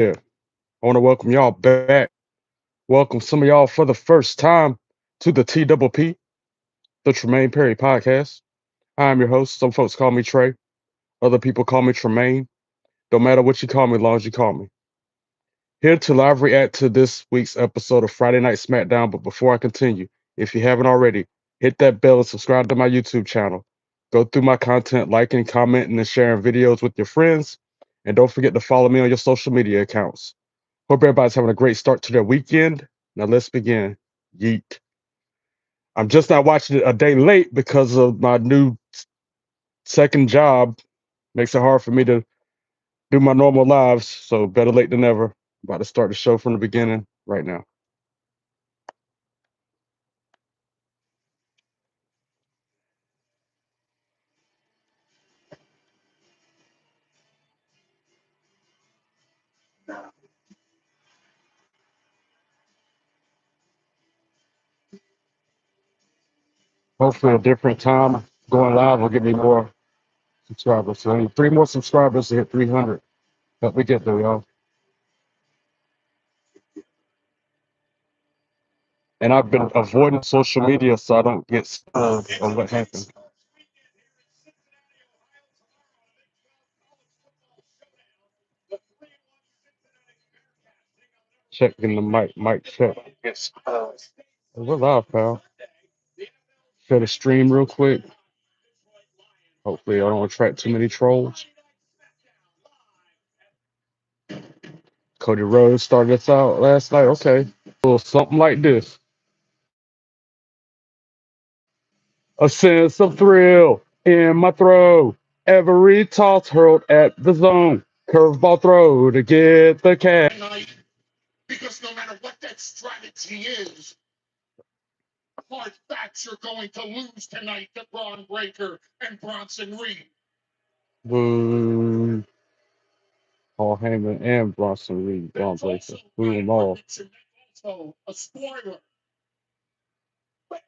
Yeah, I want to welcome y'all back. Welcome some of y'all for the first time to the TPP, the Tremaine Perry podcast. I'm your host. Some folks call me Trey. Other people call me Tremaine. Don't matter what you call me, as long as you call me. Here to live react to this week's episode of Friday Night Smackdown. But before I continue, if you haven't already, hit that bell and subscribe to my YouTube channel. Go through my content, liking, commenting, and sharing videos with your friends. And don't forget to follow me on your social media accounts. Hope everybody's having a great start to their weekend. Now let's begin. Yeet. I'm just not watching it a day late because of my new second job. Makes it hard for me to do my normal lives. So better late than never. About to start the show from the beginning right now. Hopefully a different time going live will get me more subscribers. So I need 3 more subscribers to hit 300. Help me get there, y'all. And I've been avoiding social media so I don't get spoiled on what happened. Checking the mic check. We're live, pal. Share the stream real quick. Hopefully I don't attract too many trolls. Cody Rhodes started us out last night. Okay. A little something like this. A sense of thrill in my throat. Every toss hurled at the zone. Curveball throw to get the catch. Because no matter what that strategy is, hard facts you're going to lose tonight to Bron Breaker and Bronson Reed. Boo. Paul Heyman and Bronson Reed. Bron Breaker. Boo them all. Also a spoiler. But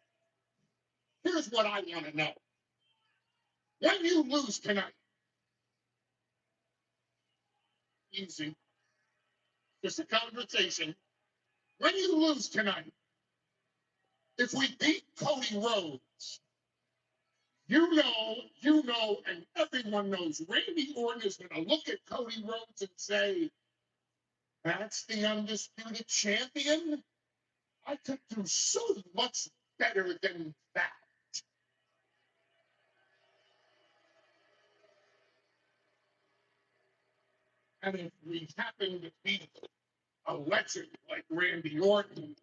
here's what I want to know. When you lose tonight, easy, just a conversation. When you lose tonight, if we beat Cody Rhodes, and everyone knows Randy Orton is going to look at Cody Rhodes and say, that's the undisputed champion? I could do so much better than that. And if we happen to beat a legend like Randy Orton,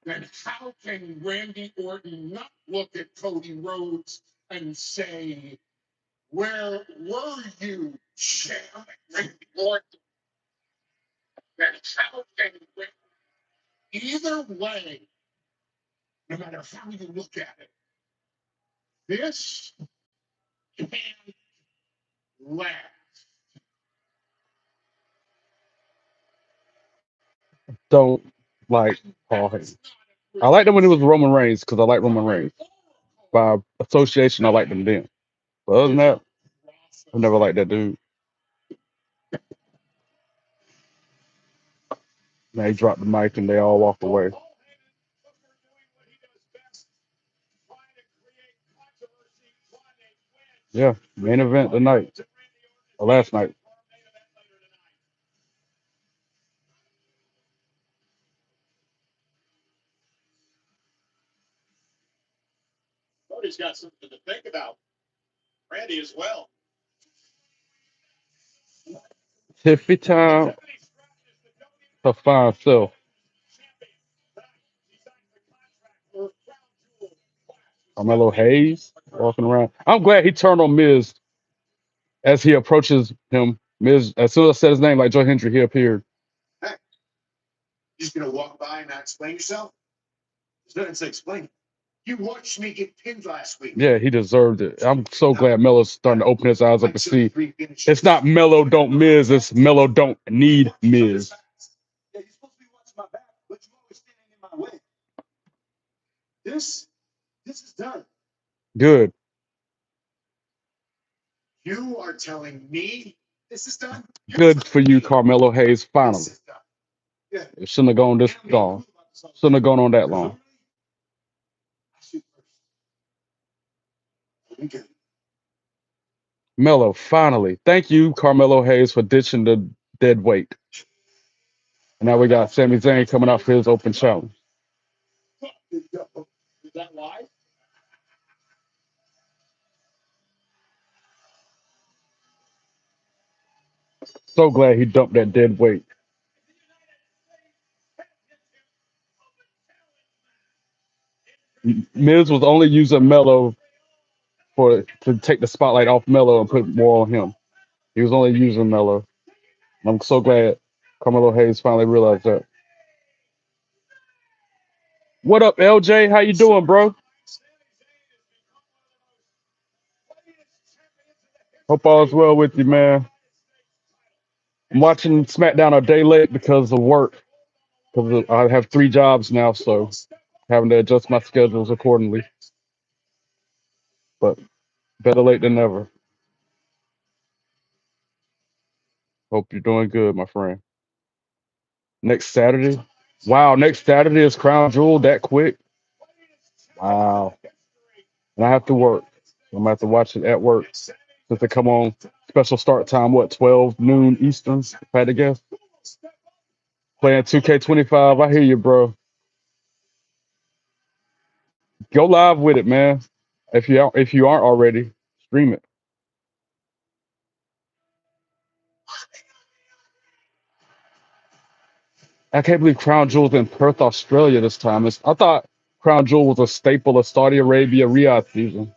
then how can Randy Orton not look at Cody Rhodes and say, where were you, champ? Randy Orton? Then how can either way, no matter how you look at it, this can't last. Don't like Paul Heyman. I liked him when he was Roman Reigns because I like Roman Reigns. By association, I liked him then. But other than that, I never liked that dude. Now he dropped the mic and they all walked away. Yeah, main event tonight. Or last night. Cody's got something to think about. Randy as well. Tiffy time to find self. Carmelo Hayes walking around. I'm glad he turned on Miz as he approaches him. Miz, as soon as I said his name, like Joe Hendry, he appeared. Hey, you just gonna walk by and not explain yourself? There's nothing to explain. You watched me get pinned last week. Yeah, he deserved it. I'm so glad Melo's starting to open his eyes up and see it's not Melo don't Miz, it's Melo don't need Miz. Yeah, you're supposed to be watching my back, but you're always standing in my way. This is done. Good. You are telling me This is done. Good for you, Carmelo Hayes. Finally, This is done. Yeah. it shouldn't have gone this long. Shouldn't have gone on that long. Shoot first. We good. Melo, finally. Thank you, Carmelo Hayes, for ditching the dead weight. And now we got Sami Zayn coming out for his open challenge. Is that why? So glad he dumped that dead weight. Miz was only using Melo to take the spotlight off Melo and put more on him. He was only using Melo. I'm so glad Carmelo Hayes finally realized that. What up, LJ? How you doing, bro? Hope all is well with you, man. I'm watching Smackdown a day late because of work. Because I have 3 jobs now, so having to adjust my schedules accordingly. But better late than never. Hope you're doing good, my friend. Next Saturday? Wow, next Saturday is Crown Jewel that quick? Wow. And I have to work. I'm gonna have to watch it at work. Since they come on special start time, what, 12 noon Eastern, if I had to guess? Playing 2K25. I hear you, bro. Go live with it, man. If you aren't already, stream it. I can't believe Crown Jewel's in Perth, Australia this time. I thought Crown Jewel was a staple of Saudi Arabia Riyadh season.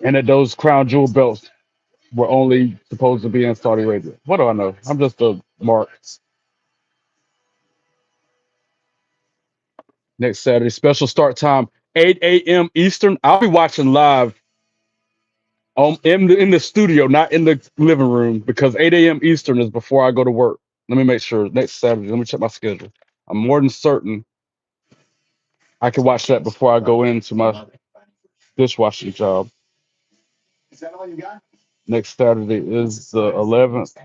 And that those Crown Jewel belts were only supposed to be in Saudi Arabia. What do I know? I'm just a mark. Next Saturday, special start time, 8 a.m. Eastern. I'll be watching live in the studio, not in the living room, because 8 a.m. Eastern is before I go to work. Let me make sure. Next Saturday, let me check my schedule. I'm more than certain I can watch that before I go into my dishwashing job. Is that all you got? Next Saturday is the 11th.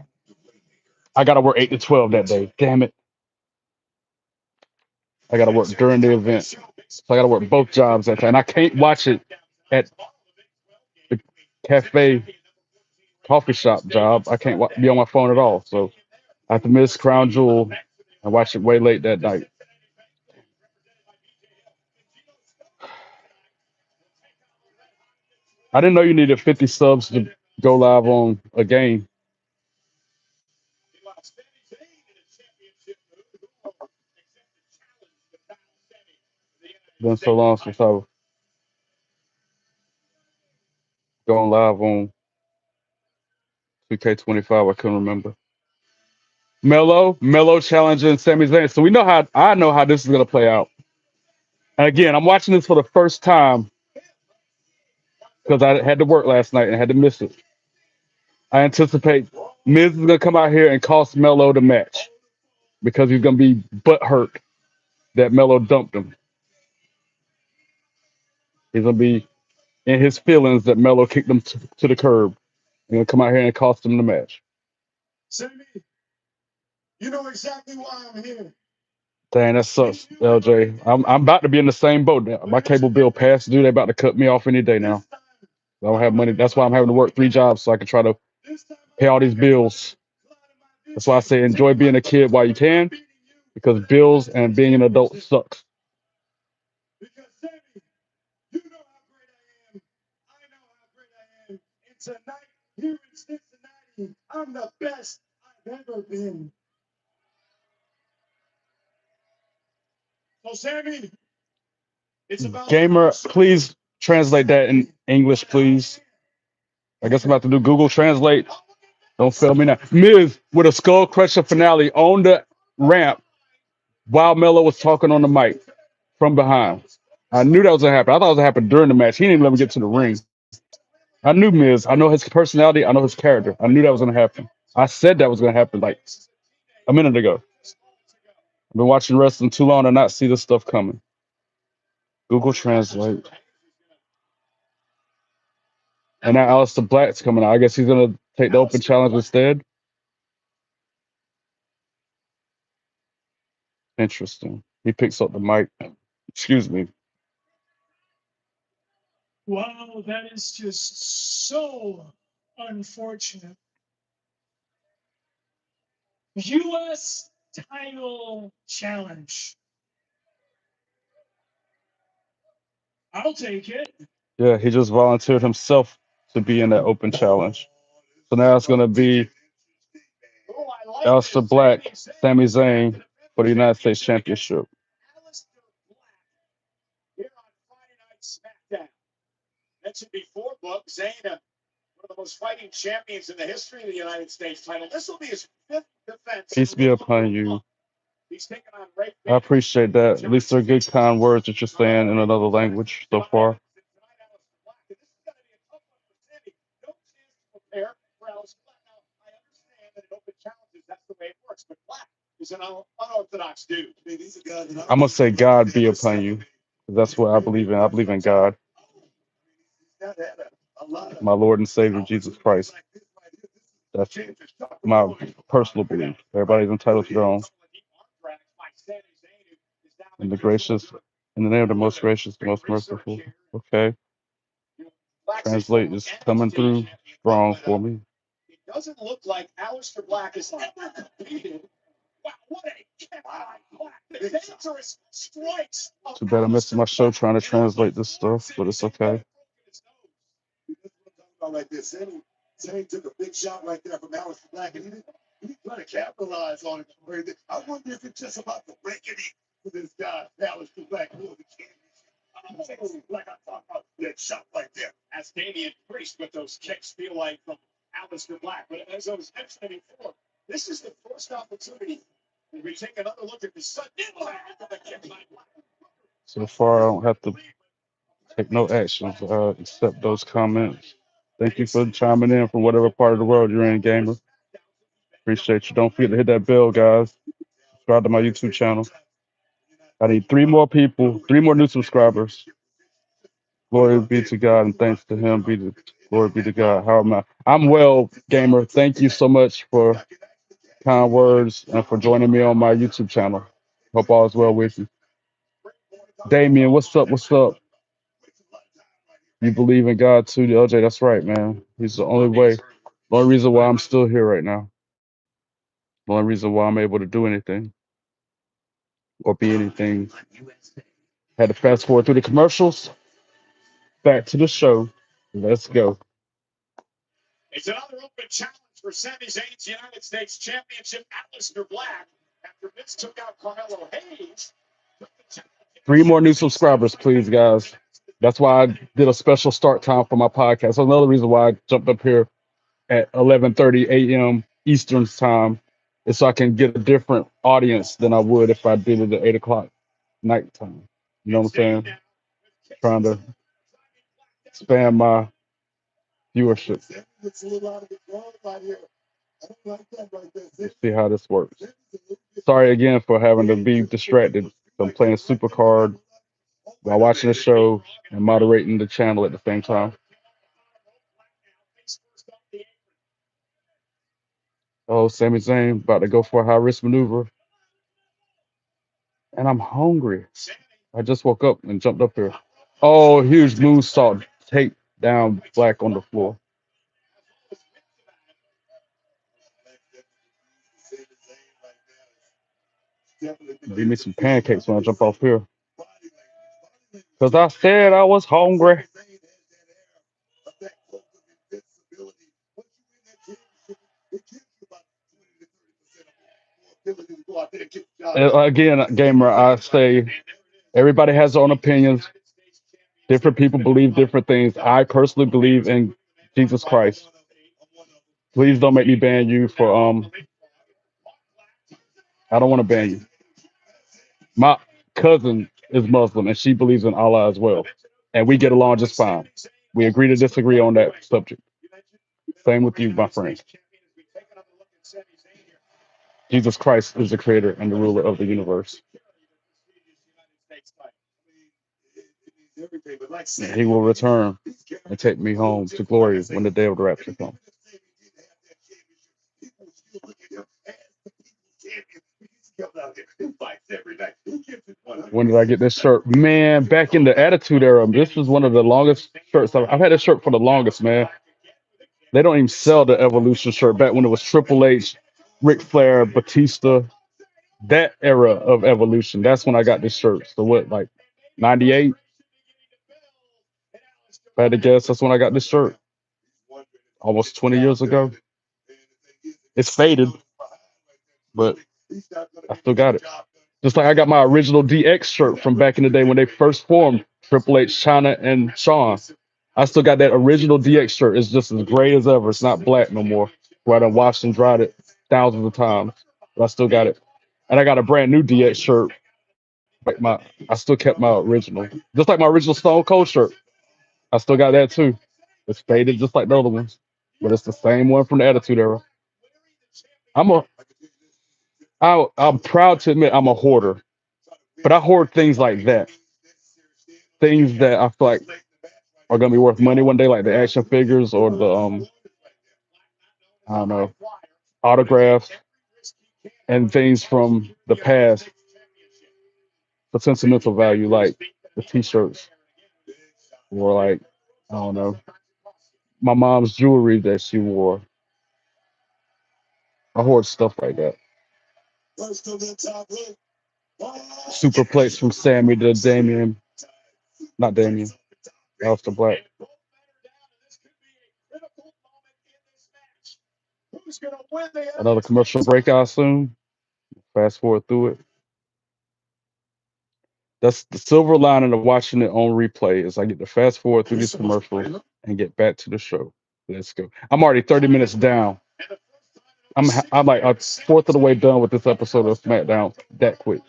I got to work 8 to 12 that day. Damn it. I got to work during the event. So I got to work both jobs that time. And I can't watch it at the cafe coffee shop job. I can't be on my phone at all. So I have to miss Crown Jewel and watch it way late that night. I didn't know you needed 50 subs to go live on a game. Been so long since I was going live on 2K25. I couldn't remember. Melo challenging Sami Zayn. So I know how this is gonna play out. And again, I'm watching this for the first time because I had to work last night and had to miss it. I anticipate Miz is gonna come out here and cost Melo the match because he's gonna be butthurt that Melo dumped him. He's gonna be in his feelings that Melo kicked him to the curb. He's gonna come out here and cost him the match. Sammy, you know exactly why I'm here. Dang, that sucks, LJ. I'm about to be in the same boat now. My cable bill passed due. They about to cut me off any day now. I don't have money. That's why I'm having to work 3 jobs so I can try to pay all these bills. That's why I say enjoy being a kid while you can, because bills and being an adult sucks. Because Sammy, you know how great I am. I know how great I am. And tonight, here in Cincinnati, I'm the best I've ever been. So, Sammy, it's about Gamer, please translate that in English, please. I guess I'm about to do Google Translate. Don't fail me now. Miz with a skull crusher finale on the ramp while Melo was talking on the mic from behind. I knew that was gonna happen. I thought it was gonna happen during the match. He didn't even let me get to the ring. I knew Miz. I know his personality. I know his character. I knew that was gonna happen. I said that was gonna happen like a minute ago. I've been watching wrestling too long to not see this stuff coming. Google Translate. And now Aleister Black's coming out. I guess he's gonna take the open challenge instead. Interesting. He picks up the mic. Excuse me. Wow, that is just so unfortunate. U.S. title challenge. I'll take it. Yeah, he just volunteered himself to be in that open challenge. So now it's gonna be Oh, I like Aleister this. Black, Sami Zayn for the United States Championship. Aleister Black here on Friday Night Smackdown. Mentioned before, Book, Zayn, one of the most fighting champions in the history of the United States title. This will be his 5th defense. Peace be upon you. He's taking on Ray I appreciate that. At least they're good, kind words that you're saying in another language so far. This is going to be a tough one for Sami. No chance to prepare for Aleister Black. Now, I understand that in open challenges, that's the way it works. But Black is an unorthodox dude. I mean, he's a guy that I'm gonna say God be upon you. That's what I believe in. I believe in God, my Lord and Savior Jesus Christ. That's my personal belief. Everybody's entitled to their own. In the name of the most gracious, the most merciful. Okay. Translate is coming through strong for me. It doesn't look like Aleister Black has ever competed. Wow, what a dangerous strikes. Too bad I'm missing my show trying to translate this stuff, but it's okay. Right there, Zayn took a big shot right there from Aleister Black, and he didn't try to capitalize on it. I wonder if it's just about the reckoning for this guy, Aleister Black, who was the championship. Like I talked about that shot right there. As Damian Priest with those kicks feel like from Aleister Black. But as I was mentioning before, this is the first opportunity. We take another look at the sudden impact of the kick by Black. So far, I don't have to take no actions except those comments. Thank you for chiming in from whatever part of the world you're in, gamer. Appreciate you. Don't forget to hit that bell, guys. Subscribe to my YouTube channel. I need 3 more people, 3 more new subscribers. Glory be to God and thanks to Him. Glory be to God. How am I? I'm well, gamer. Thank you so much for kind words and for joining me on my YouTube channel. Hope all is well with you. Damien, what's up? What's up? You believe in God too, LJ? That's right, man. He's the only way. The only reason why I'm still here right now. The only reason why I'm able to do anything or be anything. Had to fast forward through the commercials. Back to the show. Let's go. It's another open challenge for Sami Zayn's United States Championship. Aleister Black, after Vince took out Carmelo Hayes. 3 more new subscribers, please, guys. That's why I did a special start time for my podcast. So another reason why I jumped up here at 11:30 a.m. Eastern time is so I can get a different audience than I would if I did it at 8 o'clock night time. You know what I'm saying? Trying to expand my viewership. It's a little out of control right here. I don't like that right there. Let's see how this works. Sorry again for having to be distracted. I'm playing Supercard while watching the show and moderating the channel at the same time. Oh, Sami Zayn about to go for a high risk maneuver. And I'm hungry. I just woke up and jumped up here. Oh, huge moonsault. Take down Black on the floor. Give me some pancakes when I jump off here. Because I said I was hungry. Again, gamer, I say everybody has their own opinions. Different people believe different things. I personally believe in Jesus Christ. Please don't make me ban you for I don't want to ban you. My cousin is Muslim and she believes in Allah as well. And we get along just fine. We agree to disagree on that subject. Same with you, my friend. Jesus Christ is the creator and the ruler of the universe. And he will return and take me home to glory when the day of the rapture comes. When did I get this shirt? Man, back in the Attitude Era, this was one of the longest shirts. I've had this shirt for the longest, man. They don't even sell the Evolution shirt back when it was Triple H, Ric Flair, Batista. That era of Evolution. That's when I got this shirt. So what, like 98? If I had to guess, that's when I got this shirt. Almost 20 years ago. It's faded, but I still got it. Just like I got my original DX shirt from back in the day when they first formed Triple H, Chyna, and Shawn. I still got that original DX shirt. It's just as gray as ever. It's not black no more. Where I done washed and dried it thousands of times, but I still got it. And I got a brand new DX shirt. I still kept my original, just like my original Stone Cold shirt. I still got that too. It's faded just like the other ones, but it's the same one from the Attitude Era. I'm a, I'm proud to admit I'm a hoarder, but I hoard things like that, things that I feel like are gonna be worth money one day, like the action figures or the I don't know, autographs and things from the past for sentimental value, like the T-shirts or like I don't know, my mom's jewelry that she wore. I hoard stuff like that. Superplex from Sami to Damien, not Damien, Aleister Black. Another commercial break, I assume. Fast forward through it. That's the silver lining of watching it on replay is I get to fast forward through these commercials and get back to the show. Let's go. I'm already 30 minutes down. I'm like a fourth of the way done with this episode of Smackdown that quick.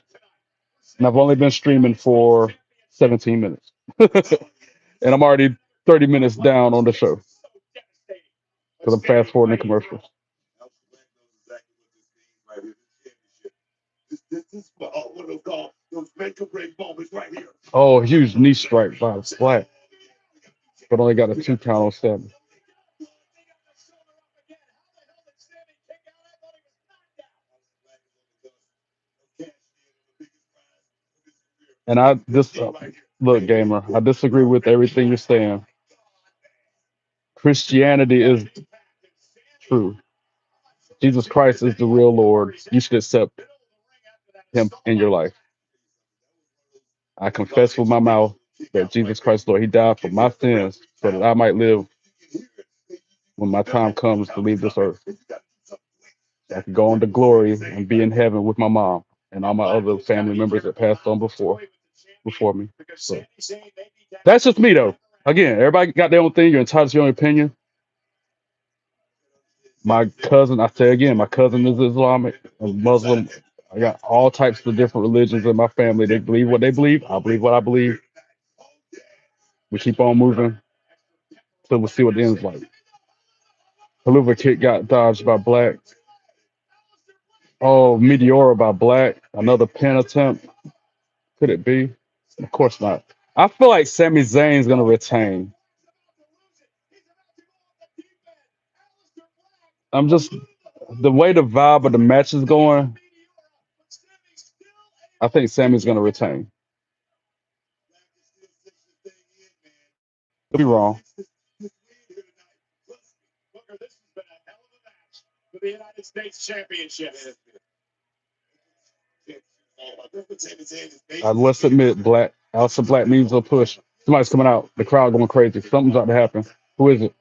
And I've only been streaming for 17 minutes. And I'm already 30 minutes down on the show because I'm fast forwarding the commercials. Oh, huge knee strike by Black, but only got a 2 count on Sami. And I just look, gamer. I disagree with everything you're saying. Christianity is true. Jesus Christ is the real Lord. You should accept Him in your life. I confess with my mouth that Jesus Christ, Lord, He died for my sins so that I might live when my time comes to leave this earth. So I can go on to glory and be in heaven with my mom and all my other family members that passed on before me. So that's just me, though. Again, everybody got their own thing. You're entitled to your own opinion. My cousin, I say again, my cousin is Islamic, a Muslim. I got all types of different religions in my family. They believe what they believe. I believe what I believe. We keep on moving till we see what the end's like. Haluva kick got dodged by Black. Oh, Meteora by Black. Another pin attempt. Could it be? Of course not. I feel like Sami Zayn's gonna retain. I'm just the way the vibe of the match is going. I think Sami's gonna retain. Could be wrong. I must admit, Alistair Black needs a push. Somebody's coming out. The crowd going crazy. Something's about to happen. Who is it?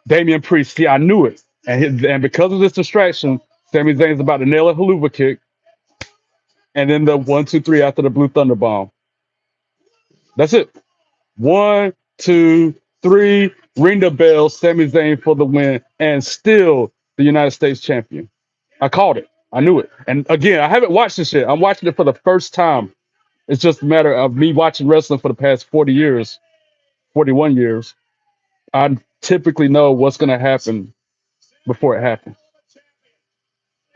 Damian Priest. See, I knew it. And because of this distraction, Sami Zayn's about to nail a haluva kick. And then the 1, 2, 3 after the Blue Thunder Bomb. That's it. 1, 2, 3. Ring the bell. Sami Zayn for the win. And still the United States champion. I called it. I knew it. And again, I haven't watched this shit. I'm watching it for the first time. It's just a matter of me watching wrestling for the past 40 years, 41 years. I typically know what's going to happen before it happens.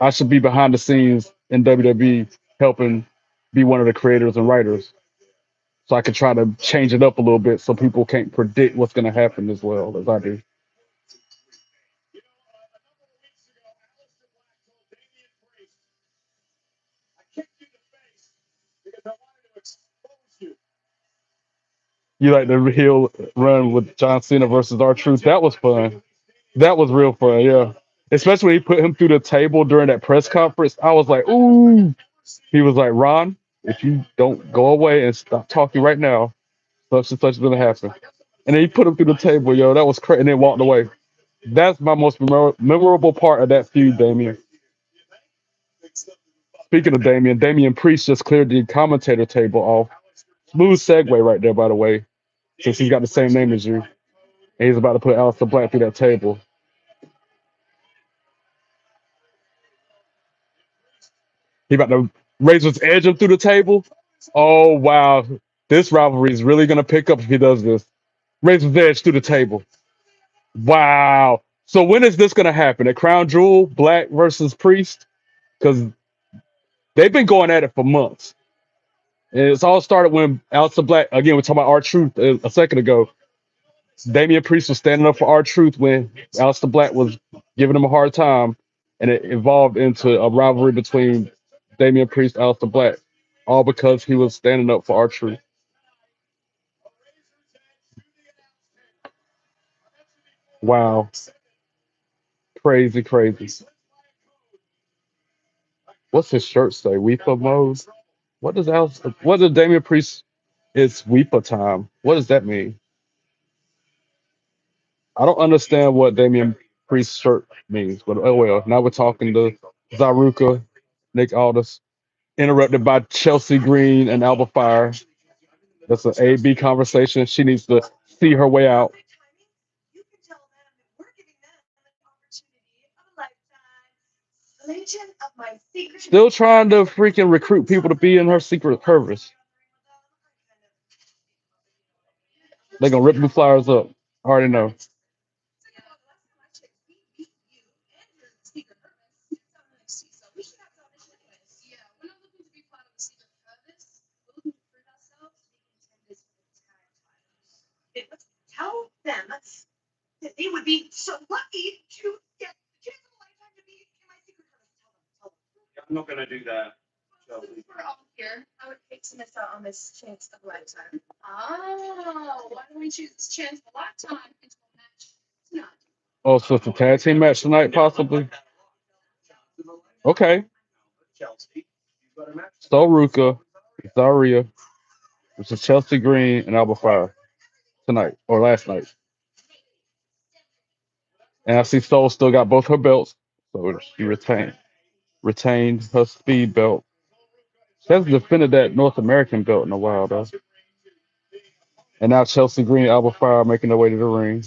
I should be behind the scenes in WWE helping be one of the creators and writers. so I can try to change it up a little bit so people can't predict what's going to happen as well as I do. You like the heel run with John Cena versus R-Truth? That was fun. That was real fun, yeah. Especially when he put him through the table during that press conference. I was like, ooh. He was like, Ron, if you don't go away and stop talking right now, such and such is gonna happen. And then he put him through the table, yo. That was crazy. And then walked away. That's my most memorable part of that feud, Damien. Speaking of Damien, Damien Priest just cleared the commentator table off. Smooth segue right there, by the way, since he's got the same name as you. And he's about to put Aleister Black through that table. He about to Razor's edge him through the table. Oh wow, this rivalry is really gonna pick up if he does this. Razor's edge through the table. Wow. So when is this gonna happen? At Crown Jewel, Black versus Priest? Because they've been going at it for months. And it's all started when Aleister Black, again, we're talking about R-Truth a second ago. Damian Priest was standing up for R-Truth when Aleister Black was giving him a hard time, and it evolved into a rivalry between Damian Priest and Aleister Black, all because he was standing up for R-Truth. Wow. Crazy, crazy. What's his shirt say? Weepa mode? What does Damian Priest, it's Weepa time? What does that mean? I don't understand what Damian Priest's shirt means, but oh well. Now we're talking to Zaruka, Nick Aldis, interrupted by Chelsea Green and Alba Fyre. That's an A-B conversation. She needs to see her way out. Still trying to freaking recruit people to be in her secret service. They're gonna rip the flyers up. I already know. I'm not gonna do that. Oh, so it's a tag team match tonight, possibly? Okay. So Ruca, Zaria, which is Chelsea Green and Alba Fyre tonight or last night. And I see Soul still got both her belts, so she retained her speed belt. She hasn't defended that North American belt in a while though. And now Chelsea Green and Alba Fyre making their way to the ring.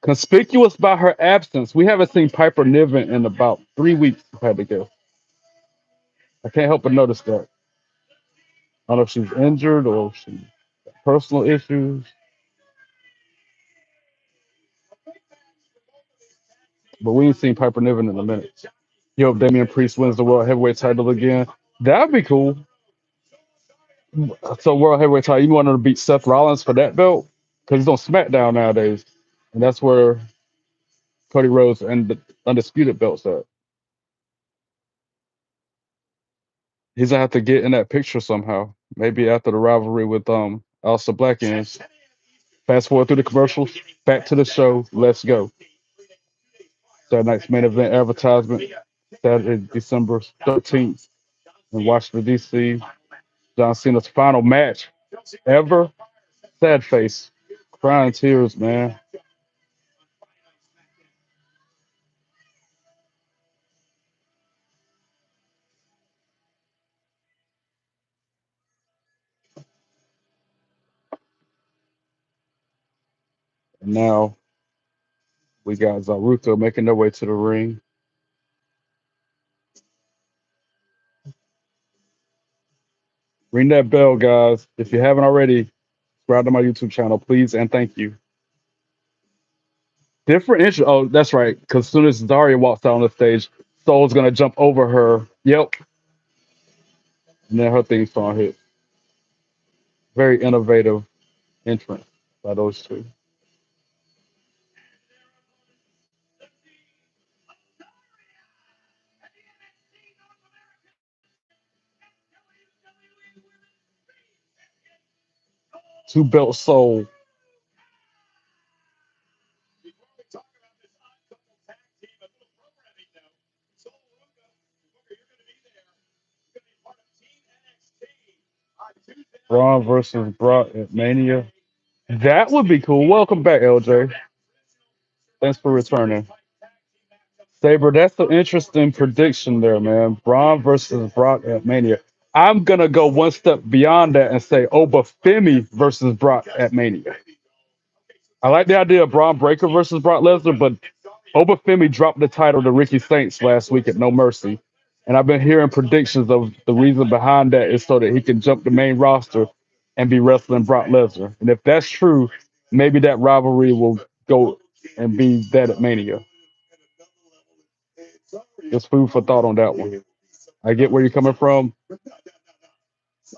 Conspicuous by her absence, we haven't seen Piper Niven in about 3 weeks. I had to guess. I can't help but notice that. I don't know if she's injured or if she got personal issues. But we ain't seen Piper Niven in a minute. You hope Damian Priest wins the World Heavyweight title again. That'd be cool. So World Heavyweight title, you want to beat Seth Rollins for that belt? Because he's on SmackDown nowadays. And that's where Cody Rhodes and the undisputed belts at. He's gonna have to get in that picture somehow. Maybe after the rivalry with Aleister Black ends. Fast forward through the commercials, back to the show. Let's go. Saturday night's main event advertisement, Saturday, December 13th in Washington, D.C. John Cena's final match ever. Sad face. Crying tears, man. And now we got Zaruka making their way to the ring. Ring that bell, guys. If you haven't already, subscribe to my YouTube channel, please, and thank you. Different intro. Oh, that's right. Because as soon as Zaria walks out on the stage, Soul's gonna jump over her. Yep. And then her theme song hits. Very innovative entrance by those two. Two belt soul. Bron versus Brock at Mania. That would be cool. Welcome back, LJ. Thanks for returning. Saber, that's an interesting prediction there, man. Braun versus Brock at Mania. I'm gonna go one step beyond that and say Obafemi versus Brock at Mania. I like the idea of Braun Breaker versus Brock Lesnar, but Obafemi dropped the title to Ricky Saints last week at No Mercy. And I've been hearing predictions of the reason behind that is so that he can jump the main roster and be wrestling Brock Lesnar. And if that's true, maybe that rivalry will go and be that at Mania. Just food for thought on that one. I get where you're coming from,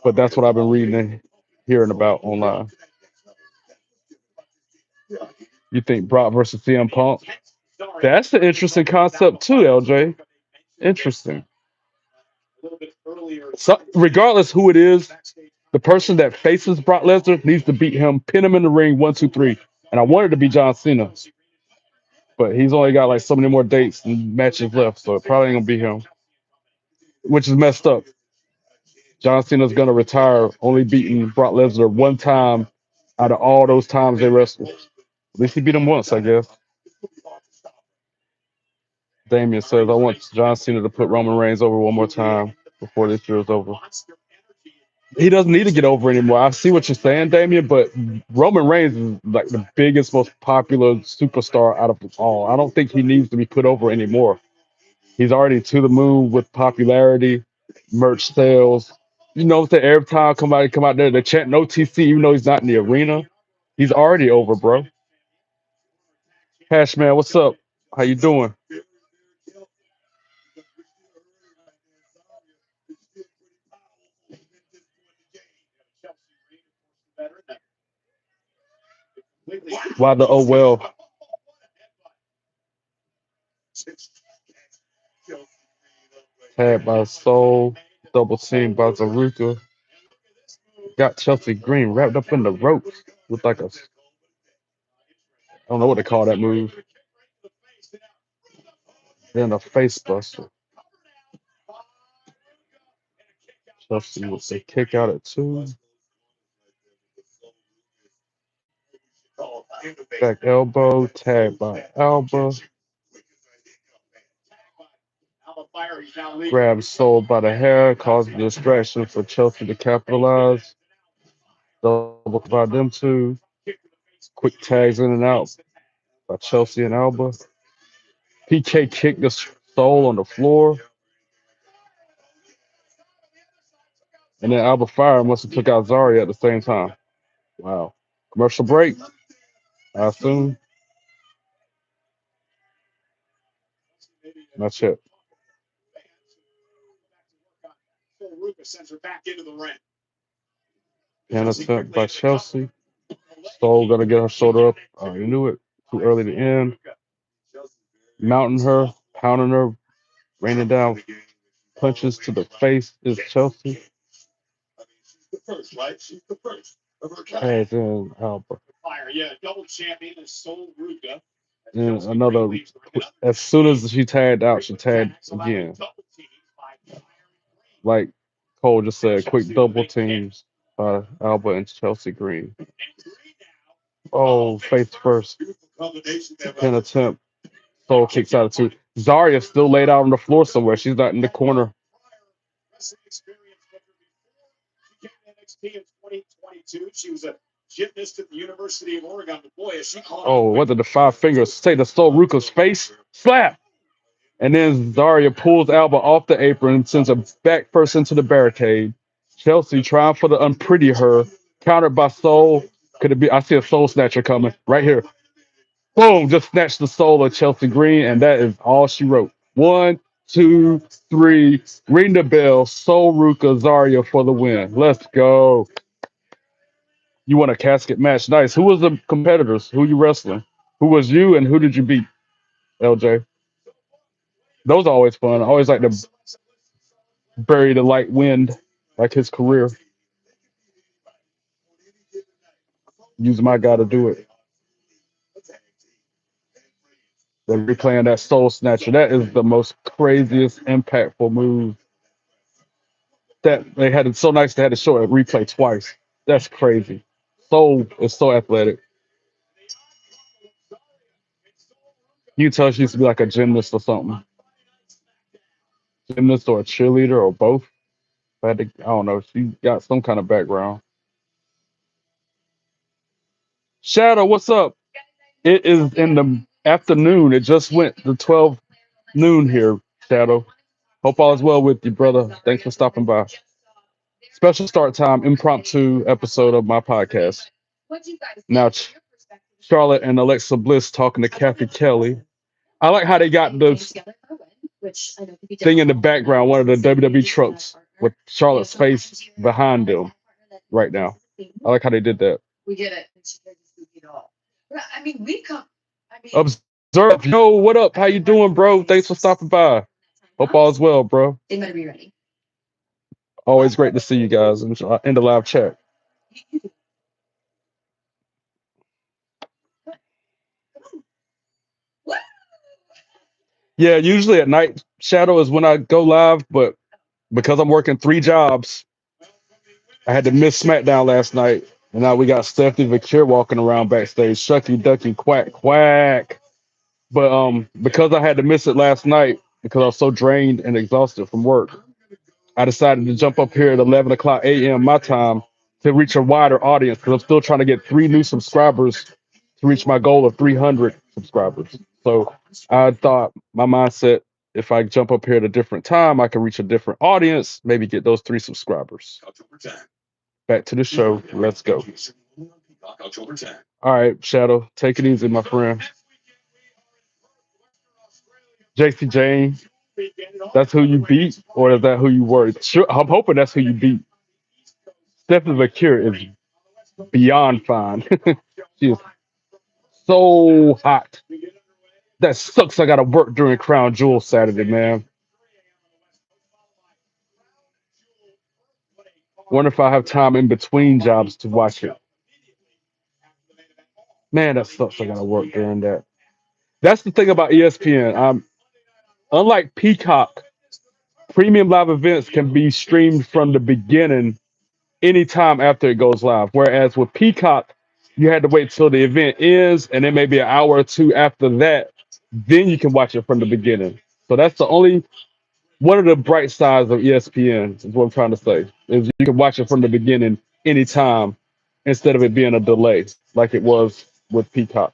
but that's what I've been reading and hearing about online. You think Brock versus CM Punk? That's an interesting concept too, LJ. Interesting. So, regardless who it is, the person that faces Brock Lesnar needs to beat him, pin him in the ring, 1, 2, 3. And I wanted to be John Cena, but he's only got like so many more dates and matches left, so it probably ain't gonna be him, which is messed up. John Cena's gonna retire, only beating Brock Lesnar one time out of all those times they wrestled. At least he beat him once, I guess. Damien says, I want John Cena to put Roman Reigns over one more time before this year is over. He doesn't need to get over anymore. I see what you're saying, Damien, but Roman Reigns is like the biggest, most popular superstar out of them all. I don't think he needs to be put over anymore. He's already to the moon with popularity, merch sales. You know what I'm saying? Every time come out there, they chant no TC, even though he's not in the arena. He's already over, bro. Hash man, what's up? How you doing? Why the oh well? Tagged by Soul, double team by Zaruka. Got Chelsea Green wrapped up in the ropes with like a, I don't know what they call that move. Then a face buster. Chelsea with a kick out at 2. Back elbow, tagged by Alba. Grabs Soul by the hair, causes a distraction for Chelsea to capitalize. Double by them two. Quick tags in and out by Chelsea and Alba. PK kicked the Soul on the floor. And then Alba Fyre must have took out Zaria at the same time. Wow. Commercial break, I assume. Not yet. And attempt by Chelsea. Soul gonna get her shoulder up. I already knew it. Too early to end. Mounting her, pounding her, raining down punches to the face is Chelsea. Tags in Alba. And another. As soon as she tagged out, she tagged again. Like Cole just said, quick double teams by Alba and Chelsea Green. Oh, face first. Pin attempt. Soul kicks out of 2. Zaria still laid out on the floor somewhere. She's not in the corner. Oh, what did the 5 fingers say? The Soul Ruca's face slap. And then Zaria pulls Alba off the apron, sends her back first into the barricade. Chelsea trying for the unpretty her, countered by Soul. Could it be? I see a Soul Snatcher coming right here. Boom! Just snatched the soul of Chelsea Green, and that is all she wrote. 1, 2, 3. Ring the bell. Soul Ruca Zaria for the win. Let's go. You won a casket match. Nice. Who was the competitors? Who you wrestling? Who was you and who did you beat, LJ? Those are always fun. I always like to bury the light wind, like his career. Use my guy to do it. They're replaying that soul snatcher. That is the most craziest, impactful move. That they had it so nice they had to show it replay twice. That's crazy. Soul is so athletic. You can tell she used to be like a gymnast or something. Gymnast or a cheerleader or both. I don't know. She got some kind of background. Shadow, what's up? It is in the afternoon. It just went to 12 noon here, Shadow. Hope all is well with you, brother. Thanks for stopping by. Special start time, impromptu episode of my podcast. Now, Charlotte and Alexa Bliss talking to Kathy Kelly. I like how they got the thing in the background, one of the WWE trucks with Charlotte's face behind them right now. I like how they did that. Observe, yo, what up? How you doing, bro? Thanks for stopping by. Hope all is well, bro. Always great to see you guys in the live chat. Yeah, usually at night, Shadow is when I go live, but because I'm working 3 jobs, I had to miss Smackdown last night. And now we got Stephanie Vicure walking around backstage, shucky ducky quack quack. But because I had to miss it last night because I was so drained and exhausted from work, I decided to jump up here at 11 o'clock a.m. my time to reach a wider audience because I'm still trying to get 3 new subscribers to reach my goal of 300 subscribers. So I thought my mindset, if I jump up here at a different time, I can reach a different audience, maybe get those 3 subscribers. Back to the show. Let's go. All right, Shadow, take it easy, my friend. JC Jane, that's who you beat, or is that who you were? Sure, I'm hoping that's who you beat. Stephanie Vicure is beyond fine. She is so hot. That sucks. I gotta work during Crown Jewel Saturday, man. Wonder if I have time in between jobs to watch it. Man, that sucks. I gotta work during that. That's the thing about ESPN. Unlike Peacock, premium live events can be streamed from the beginning anytime after it goes live. Whereas with Peacock, you had to wait till the event ends, and then maybe an hour or two after that, then you can watch it from the beginning. So that's the only one of the bright sides of ESPN is what I'm trying to say. Is you can watch it from the beginning anytime instead of it being a delay like it was with Peacock.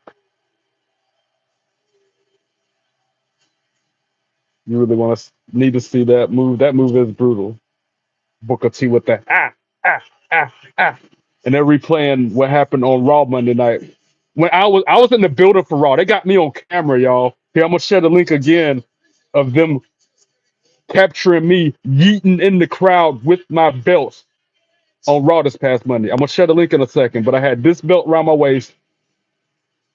You really want to need to see that move. That move is brutal. Booker T with that ah ah, and they're replaying what happened on Raw Monday night. When I was in the building for Raw, they got me on camera, y'all. Here, I'm gonna share the link again of them capturing me yeeting in the crowd with my belts on Raw this past Monday. I'm gonna share the link in a second, but I had this belt around my waist,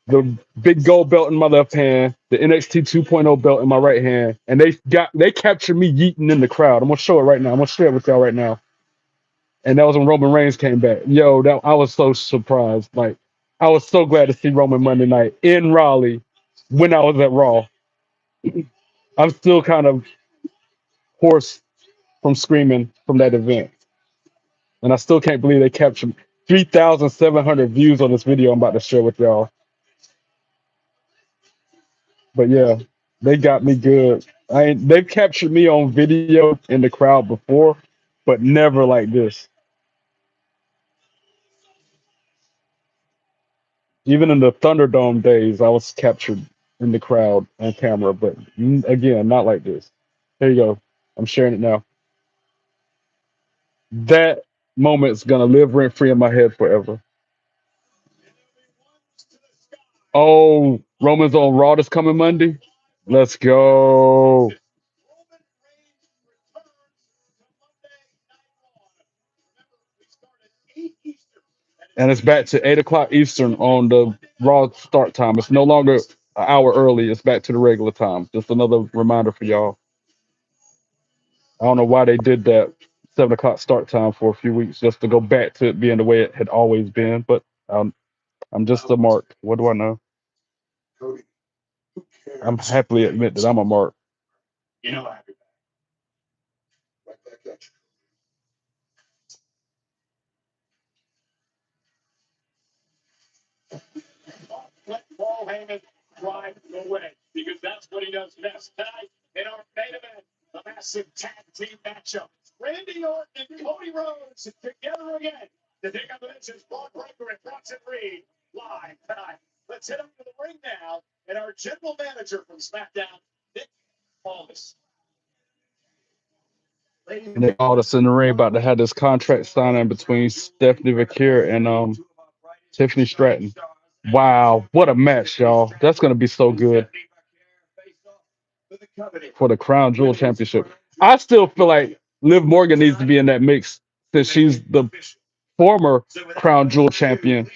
the big gold belt in my left hand, the NXT 2.0 belt in my right hand, and they captured me yeeting in the crowd. I'm gonna show it right now. I'm gonna share it with y'all right now. And that was when Roman Reigns came back. Yo, that I was so surprised. Like, I was so glad to see Roman Monday night in Raleigh when I was at Raw. I'm still kind of hoarse from screaming from that event. And I still can't believe they captured 3,700 views on this video I'm about to share with y'all. But yeah, they got me good. They've captured me on video in the crowd before, but never like this. Even in the Thunderdome days, I was captured in the crowd on camera, but again, not like this. Here you go. I'm sharing it now. That moment's gonna live rent free in my head forever. Oh, Roman's on Raw this coming Monday. Let's go. and it's back to 8 o'clock Eastern on the Raw start time. It's no longer an hour early. It's back to the regular time. Just another reminder for y'all. I don't know why they did that 7 o'clock start time for a few weeks, just to go back to it being the way it had always been. But I'm just a mark. What do I know? Cody, who cares? I'm happily admit that I'm a mark. You know, I'll be Right back at you. back. Let Paul Heyman drive the way because that's what he does best. Tonight in our main event, the massive tag team matchup. Randy Orton and Cody Rhodes together again to take on the nation's Braun Breaker and Bronson Reed live tonight. Let's head up to the ring now and our general manager from Smackdown, Nick Paulus. And they called us in the ring about to have this contract signing between Stephanie Vakir and Tiffany Stratton. Wow, what a match, y'all. That's gonna be so good for the Crown Jewel Championship. I still feel like Liv Morgan needs to be in that mix since she's the former Crown Jewel champion.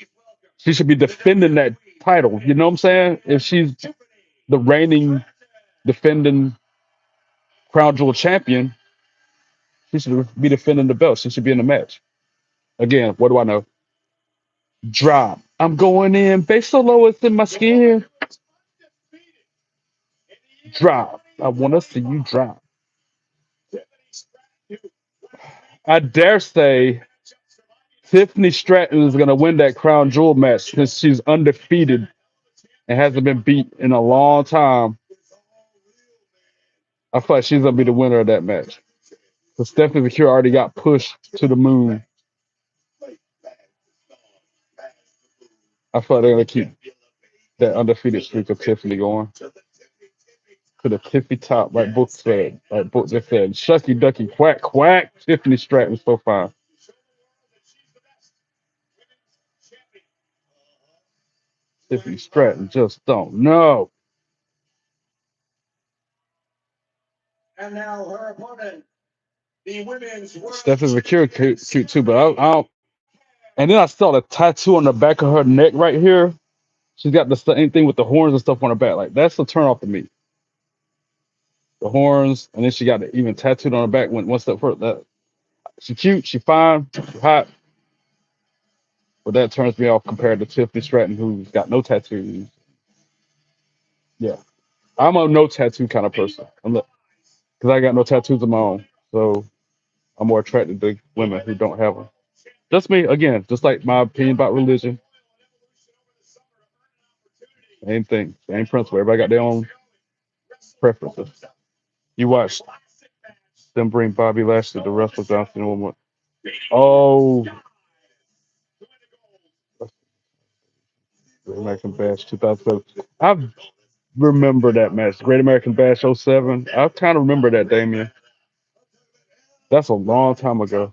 She should be defending that title. You know what I'm saying? If she's the reigning defending Crown Jewel champion, she should be defending the belt. She should be in the match. Again, what do I know? Drop. I'm going in. Base so low, it's in my skin. Drop. I want to see you drop. I dare say Tiffany Stratton is going to win that Crown Jewel match since she's undefeated and hasn't been beat in a long time. I feel like she's going to be the winner of that match. Because Stephanie McCure already got pushed to the moon. I feel like they're going to keep that undefeated streak of Tiffany going. To the tippy top, like Book said. Like Book just said, shucky ducky quack quack. Tiffany Stratton's so fine. Tiffany Stratton just don't know. And now her opponent, the women's world Stephanie McCure cute too, but I don't. And then I saw the tattoo on the back of her neck right here. She's got the same thing with the horns and stuff on her back. Like that's a turn off to me. The horns, and then she got it even tattooed on her back. Went one step further. That she cute, she fine, she hot, but that turns me off compared to Tiffany Stratton, who's got no tattoos. Yeah, I'm a no tattoo kind of person. Because I got no tattoos of my own, so I'm more attracted to women who don't have them. Just me, again, just like my opinion about religion. Same thing, same principle. Everybody got their own preferences. You watch them bring Bobby Lashley to Wrestle Johnson one more. Oh, Great American Bash 2007. I remember that match. Great American Bash '07. I kind of remember that, Damien. That's a long time ago.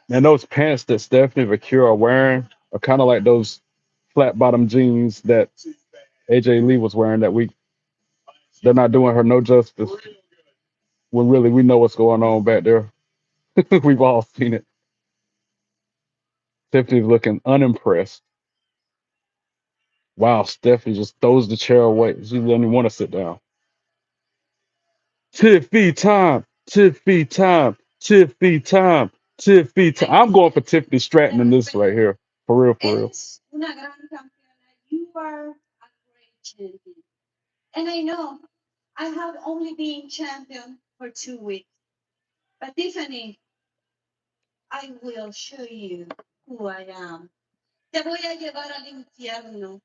And those pants that Stephanie Vakir are wearing are kind of like those flat bottom jeans that AJ Lee was wearing that week. They're not doing her no justice. When really we know what's going on back there. We've all seen it. Stephanie's looking unimpressed. Wow, Stephanie just throws the chair away. She doesn't even want to sit down. Tiffy time, Tiffy time, Tiffy time, Tiffy time. I'm going for Tiffany Stratton in this right here. For real, for real. Eres una gran campeona. You are a great champion. And I know I have only been champion for 2 weeks. But Tiffany, I will show you who I am. Te voy a llevar al infierno.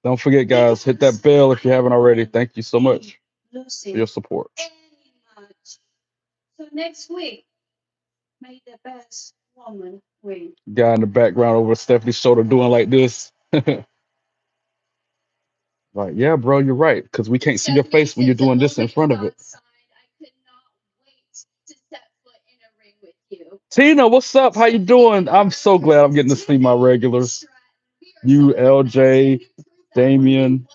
Don't forget, guys, hit that bell if you haven't already. Thank you so much for Losing your support. any match. So next week, may the best woman win. Guy in the background over Stephanie's shoulder doing like this. Like, yeah, bro, you're right. Because we can't see your face when you're doing this in front of it. I could not wait to step foot in a ring with you. Tina, what's up? How you doing? I'm so glad I'm getting to see my regulars. You, LJ, Damien.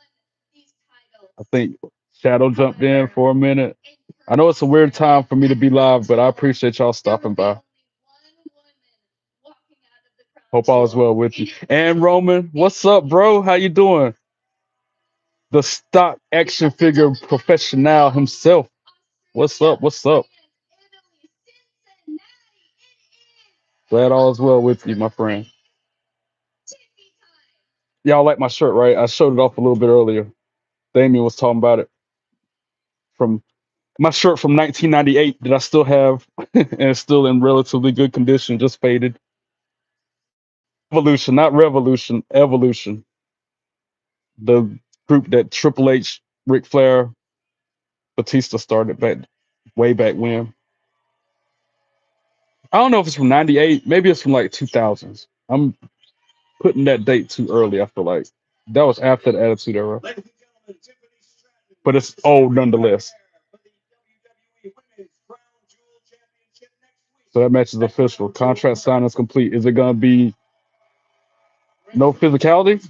I think Shadow jumped in for a minute. I know it's a weird time for me to be live, but I appreciate y'all stopping by. Hope all is well with you. And Roman, what's up, bro? How you doing? The stock action figure professional himself. What's up? What's up? Glad all is well with you, my friend. Y'all like my shirt, right? I showed it off a little bit earlier. Damien was talking about it. From my shirt from 1998 that I still have and it's still in relatively good condition, just faded. Evolution, not revolution, evolution. The group that Triple H, Ric Flair, Batista started back way back when. I don't know if it's from 98, maybe it's from like 2000s. I'm putting that date too early, I feel like. That was after the Attitude Era. But it's old nonetheless. So that match is official. Contract signing is complete. Is it gonna be no physicality?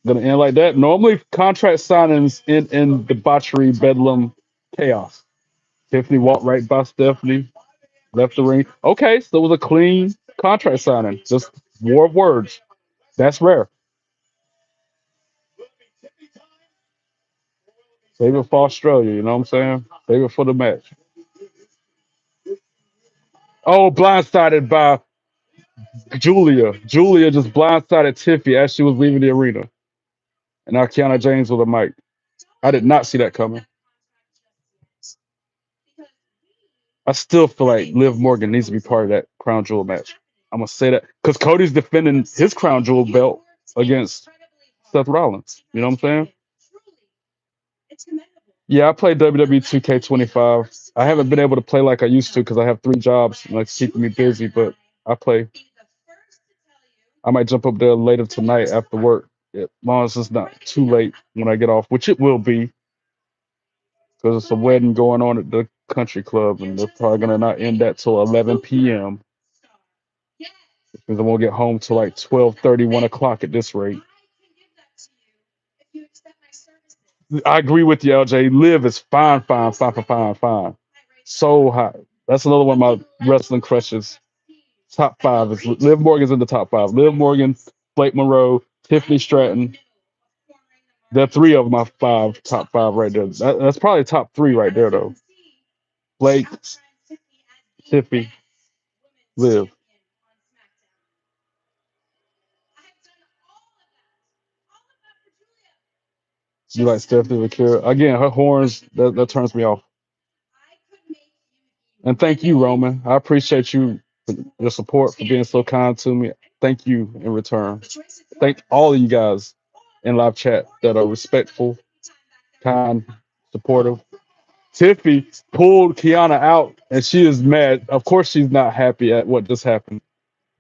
Gonna end like that? Normally contract signings end in debauchery, bedlam, chaos. Tiffany walked right by Stephanie, left the ring. Okay, so it was a clean contract signing. Just war of words. That's rare. Save it for Australia, you know what I'm saying? Save it for the match. Oh, blindsided by Julia. Julia just blindsided Tiffy as she was leaving the arena. And now Kiana James with a mic. I did not see that coming. I still feel like Liv Morgan needs to be part of that crown jewel match. I'm gonna say that because Cody's defending his crown jewel belt against Seth Rollins. You know what I'm saying? Yeah, I play WWE 2K25. I haven't been able to play like I used to because I have 3 jobs and it's keeping me busy. But I play. I might jump up there later tonight after work, as long as it's not too late when I get off, which it will be because it's a wedding going on at the country club, and they're probably gonna not end that till 11 p.m. Because I won't get home till like 12:30, 1 o'clock at this rate. I agree with you, LJ. Liv is fine, fine, fine, fine, fine, fine. So high. That's another one of my wrestling crushes. Top 5 is Liv Morgan's in the top 5. Liv Morgan, Blake Monroe, Tiffany Stratton. There are 3 of my top 5 right there. That's probably top 3 right there though. Blake, Tiffy, Liv. You like Stephanie Vakira? Again, her horns, that turns me off. And thank you, Roman. I appreciate you for your support, for being so kind to me. Thank you in return. Thank all of you guys in live chat that are respectful, kind, supportive. Tiffy pulled Kiana out and she is mad. Of course, she's not happy at what just happened.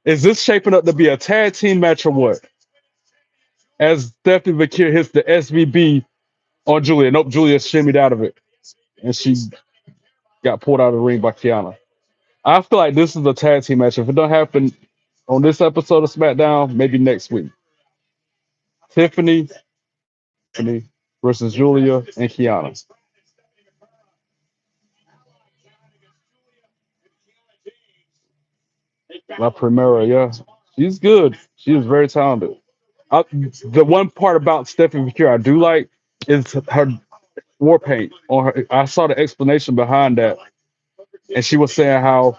Is this shaping up to be a tag team match or what? As Stephanie Vakir hits the SVB on Julia. Nope, Julia shimmied out of it. And she got pulled out of the ring by Kiana. I feel like this is a tag team match. If it don't happen on this episode of SmackDown, maybe next week. Tiffany versus Julia and Kiana. La Primera, yeah. She's good. She is very talented. The one part about Stephanie Vakir I do like is her war paint on her. I saw the explanation behind that. And she was saying how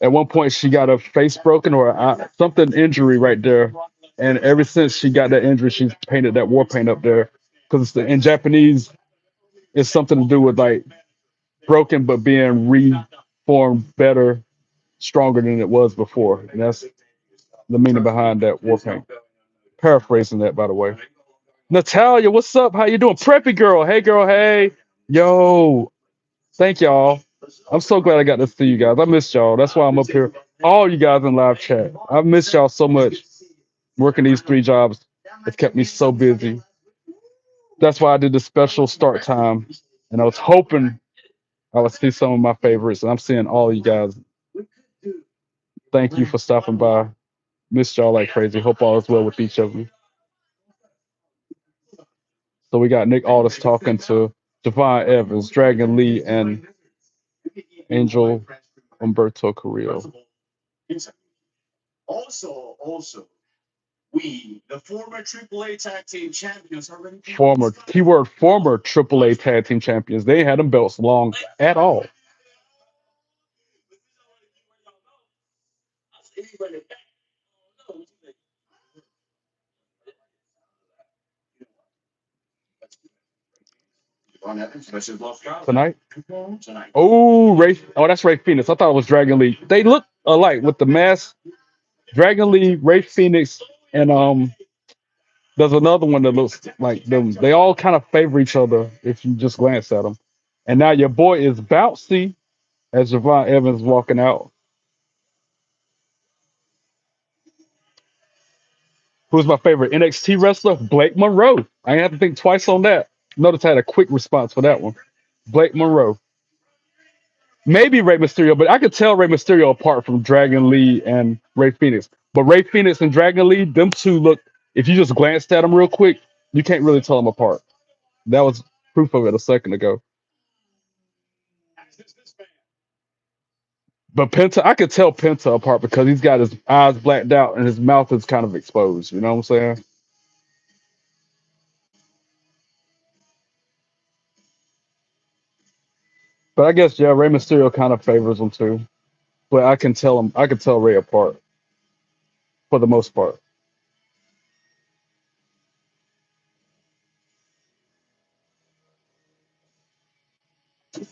at one point she got her face broken or something injury right there. And ever since she got that injury, she's painted that war paint up there. Because in Japanese, it's something to do with like broken but being reformed better, stronger than it was before. And that's the meaning behind that war paint. Paraphrasing that, by the way. Natalia, what's up? How you doing? Preppy girl. Hey, girl. Hey. Yo. Thank y'all. I'm so glad I got to see you guys. I missed y'all. That's why I'm up here. All you guys in live chat. I missed y'all so much. Working these 3 jobs. It's kept me so busy. That's why I did the special start time. And I was hoping I would see some of my favorites. And I'm seeing all you guys. Thank you for stopping by. Missed y'all like crazy. Hope all is well with each of you. So we got Nick Aldis talking to Javon Evans, Dragon Lee, and Angel Umberto Carrillo. Also, we, the former AAA Tag Team Champions, are ready. Former keyword former AAA tag team champions. They ain't had them belts long at all. Tonight? Oh, Ray. Oh, that's Ray Phoenix. I thought it was Dragon Lee. They look alike with the mask. Dragon Lee, Ray Phoenix, and there's another one that looks like them. They all kind of favor each other if you just glance at them. And now your boy is bouncy as Javon Evans walking out. Who's my favorite NXT wrestler? Blake Monroe. I ain't have to think twice on that. Notice I had a quick response for that one. Blake Monroe. Maybe Rey Mysterio, but I could tell Rey Mysterio apart from Dragon Lee and Ray Phoenix. But Ray Phoenix and Dragon Lee, them two look, if you just glanced at them real quick, you can't really tell them apart. That was proof of it a second ago. But Penta, I could tell Penta apart because he's got his eyes blacked out and his mouth is kind of exposed. You know what I'm saying? But I guess yeah, Rey Mysterio kind of favors him too. But I can tell him, I can tell Ray apart for the most part.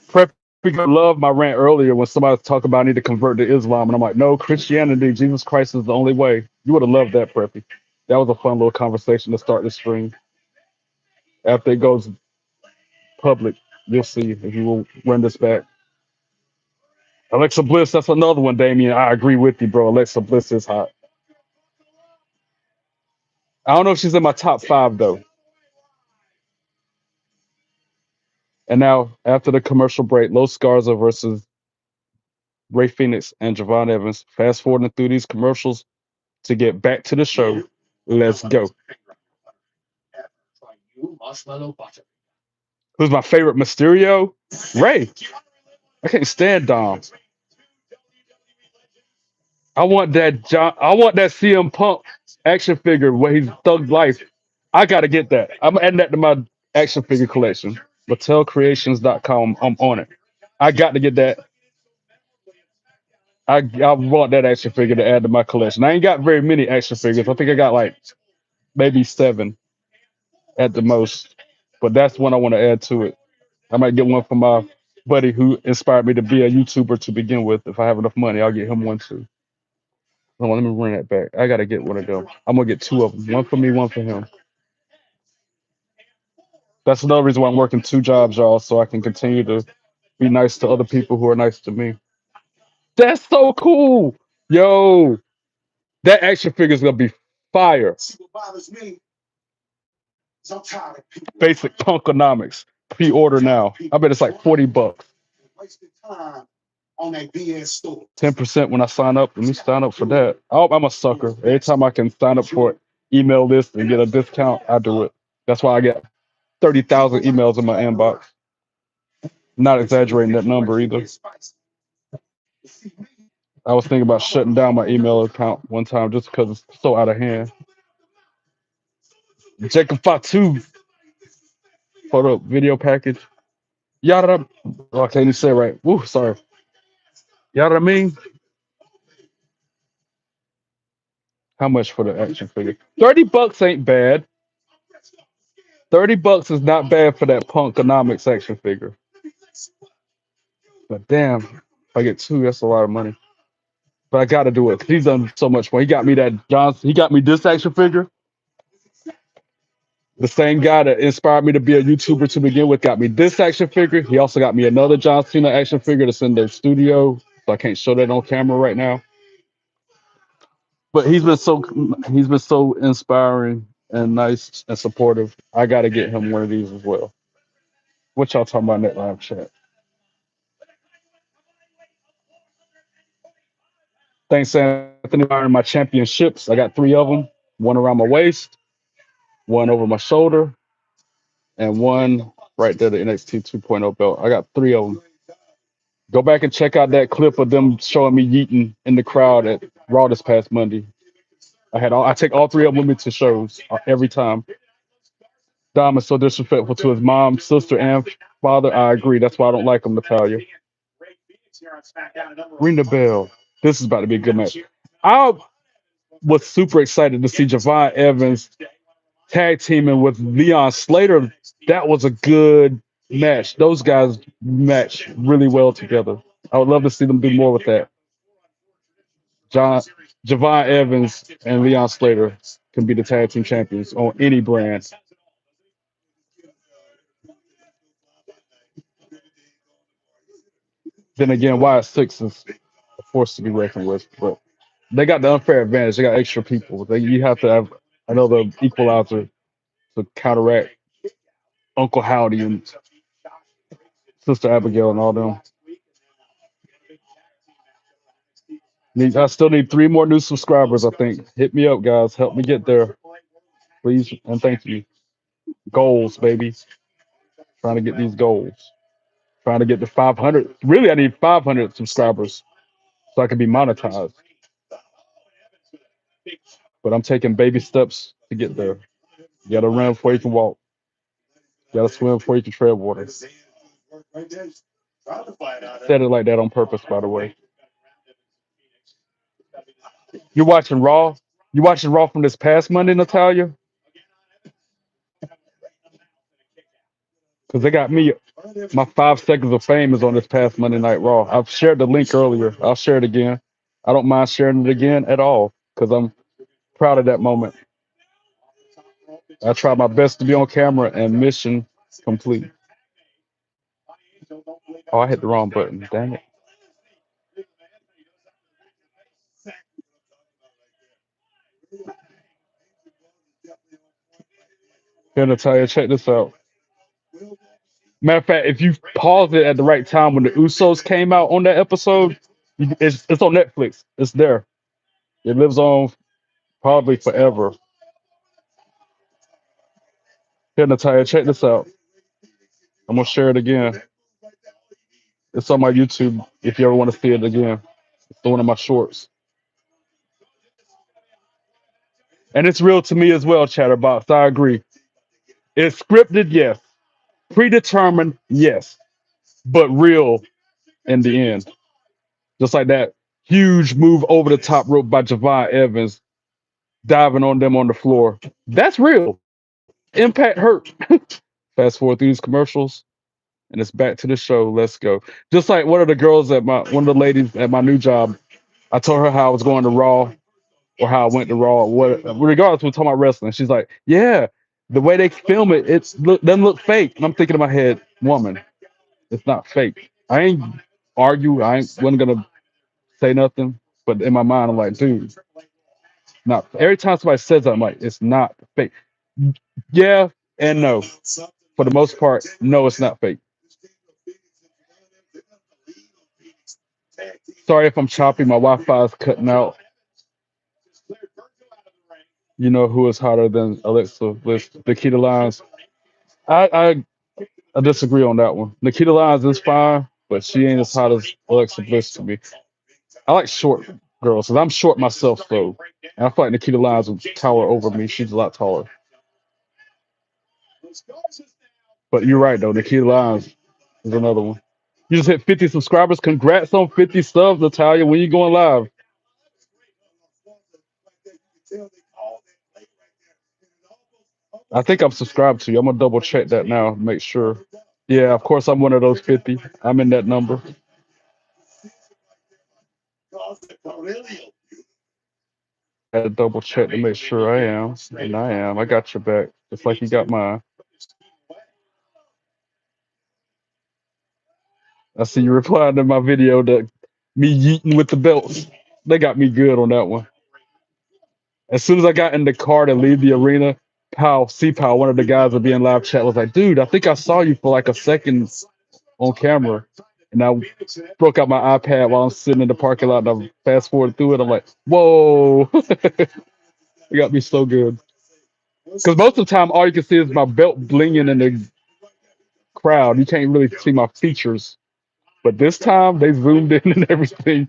Prep love my rant earlier when somebody was talking about I need to convert to Islam, and I'm like, no, Christianity, Jesus Christ is the only way. You would have loved that, Preppy. That was a fun little conversation to start the stream. After it goes public, you'll see if you will run this back. Alexa Bliss, that's another one, Damien. I agree with you, bro. Alexa Bliss is hot. I don't know if she's in my top 5 though. And now after the commercial break, Los Garza versus Ray Phoenix and Javon Evans. Fast forwarding through these commercials to get back to the show. Let's go. Who's my favorite Mysterio? Ray. I can't stand Dom. I want that John. I want that CM Punk action figure where he's Thug Life. I gotta get that. I'm adding that to my action figure collection. MattelCreations.com. I'm on it. I got to get that. I want that action figure to add to my collection. I ain't got very many action figures. I think I got like maybe 7 at the most. But that's one I want to add to it. I might get one for my buddy who inspired me to be a YouTuber to begin with. If I have enough money, I'll get him one too. Hold on, let me bring that back. I gotta get one of them. I'm gonna get 2 of them. One for me, one for him. That's another reason why I'm working 2 jobs, y'all, so I can continue to be nice to other people who are nice to me. That's so cool. Yo, that action figure is gonna be fire. What bothers me is I'm tired of people Basic Punkonomics. Pre-order now. I bet it's like $40. wasting time on that BS store. 10% when I sign up. Let me sign up for that. Oh, I'm a sucker. Every time I can sign up for it, email list and get a discount, I do it. That's why I get 30,000 emails in my inbox. Not exaggerating that number either. I was thinking about shutting down my email account one time just because it's so out of hand. Jacob Fatu photo video package. Yada. Oh, I can't even say it right. Woo, sorry. Yada mean. How much for the action figure? $30 ain't bad. $30 is not bad for that Punkonomics action figure. But damn, if I get 2, that's a lot of money. But I gotta do it. 'Cause he's done so much more. He got me that Johnson. He got me this action figure. The same guy that inspired me to be a YouTuber to begin with got me this action figure. He also got me another John Cena action figure that's in their studio. So I can't show that on camera right now. But he's been so inspiring and nice and supportive. I gotta get him one of these as well. What y'all talking about in that live chat? Thanks, Anthony, for my championships. I got 3 of them. One around my waist, one over my shoulder, and one right there, the NXT 2.0 belt. I got 3 of them. Go back and check out that clip of them showing me yeeting in the crowd at Raw this past Monday. I take all 3 of them with me to shows every time. Dom is so disrespectful to his mom, sister, and father. I agree. That's why I don't like him, Natalia. Ring the bell. This is about to be a good match. I was super excited to see Javon Evans tag teaming with Leon Slater. That was a good match. Those guys match really well together. I would love to see them do more with that. Javon Evans and Leon Slater can be the tag team champions on any brand. Then again, Wyatt Six is a force to be reckoned with, but they got the unfair advantage. They got extra people. You have to have another equalizer to counteract Uncle Howdy and Sister Abigail and all them. I still need 3 more new subscribers, I think. Hit me up, guys. Help me get there. Please and thank you. Goals, baby. Trying to get these goals. Trying to get to 500. Really, I need 500 subscribers so I can be monetized. But I'm taking baby steps to get there. You gotta run before you can walk. You gotta swim before you can tread water. Said it like that on purpose, by the way. You're watching Raw? You watching Raw from this past Monday, Natalia? Because they got me. My 5 seconds of fame is on this past Monday Night Raw. I've shared the link earlier. I'll share it again. I don't mind sharing it again at all because I'm proud of that moment. I tried my best to be on camera and mission complete. Oh, I hit the wrong button. Dang it. Here, Natalia, check this out. Matter of fact, if you pause it at the right time when the Usos came out on that episode, it's on Netflix. It's there. It lives on probably forever. Here, Natalia, check this out. I'm gonna share it again. It's on my YouTube if you ever want to see it again. It's one of my shorts. And it's real to me as well, Chatterbox. I agree. It's scripted, yes. Predetermined, yes. But real in the end. Just like that huge move over the top rope by Javon Evans, diving on them on the floor. That's real. Impact hurt. Fast forward through these commercials, and it's back to the show. Let's go. Just like one of the ladies at my new job, I told her how I was going to Raw or how I went to Raw. Regardless, we're talking about wrestling. She's like, "Yeah, the way they film it, doesn't look fake." And I'm thinking in my head, "Woman, it's not fake." I ain't argue. Wasn't gonna say nothing, but in my mind, I'm like, "Dude, not." Every time somebody says that, I'm like, "It's not fake." Yeah and no. For the most part, no, it's not fake. Sorry if I'm choppy. My Wi-Fi is cutting out. You know who is hotter than Alexa Bliss? Nikita Lyons. I disagree on that one. Nikita Lyons is fine, but she ain't as hot as Alexa Bliss to me. I like short girls, because I'm short myself, so and I feel like Nikita Lyons would tower over me. She's a lot taller. But you're right, though. Nikita Lyons is another one. You just hit 50 subscribers. Congrats on 50 subs, Natalia. When you going live? I think I'm subscribed to you. I'm gonna double check that now, make sure. Yeah, of course I'm one of those 50. I'm in that number. I had to double check to make sure I am, and I am. I got your back, just like you got mine. I see you replying to my video that me yeeting with the belts. They got me good on that one. As soon as I got in the car to leave the arena, C-Pow, one of the guys that be in live chat, was like, "Dude, I think I saw you for like a second on camera." And I broke out my iPad while I'm sitting in the parking lot and I fast forward through it. I'm like, whoa. It got me so good. Because most of the time, all you can see is my belt blinging and crowd. You can't really see my features. But this time they zoomed in and everything.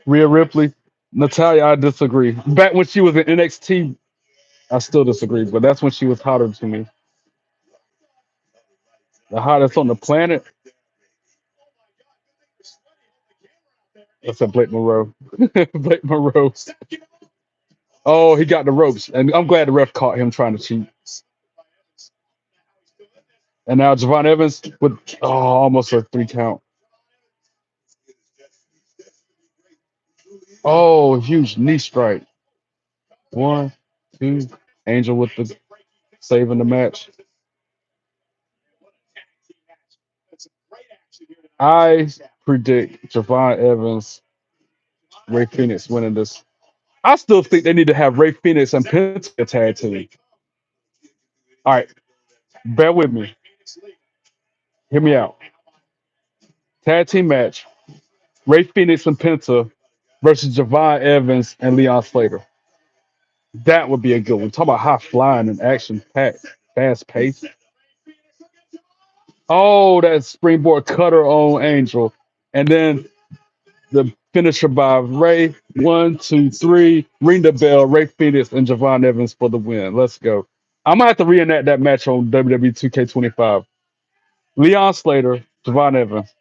Rhea Ripley, Natalia, I disagree. Back when she was in NXT, I still disagree, but that's when she was hotter to me. The hottest on the planet. That's a Blake Monroe. Blake Monroe. Oh, he got the ropes, and I'm glad the ref caught him trying to cheat. And now Javon Evans with almost a 3 count. Oh, huge knee strike. 1, 2. Angel with the saving the match. I predict Javon Evans, Ray Phoenix winning this. I still think they need to have Ray Phoenix and Penta tag team. All right, bear with me. Hear me out. Tag team match: Ray Phoenix and Penta versus Javon Evans and Leon Slater. That would be a good one. Talk about high flying and action packed, fast pace. Oh, that springboard cutter on Angel, and then the finisher by Ray. 1, 2, 3. Ring the bell. Ray Phoenix and Javon Evans for the win. Let's go. I'm gonna have to reenact that match on WWE 2K25. Leon Slater, Javon Evans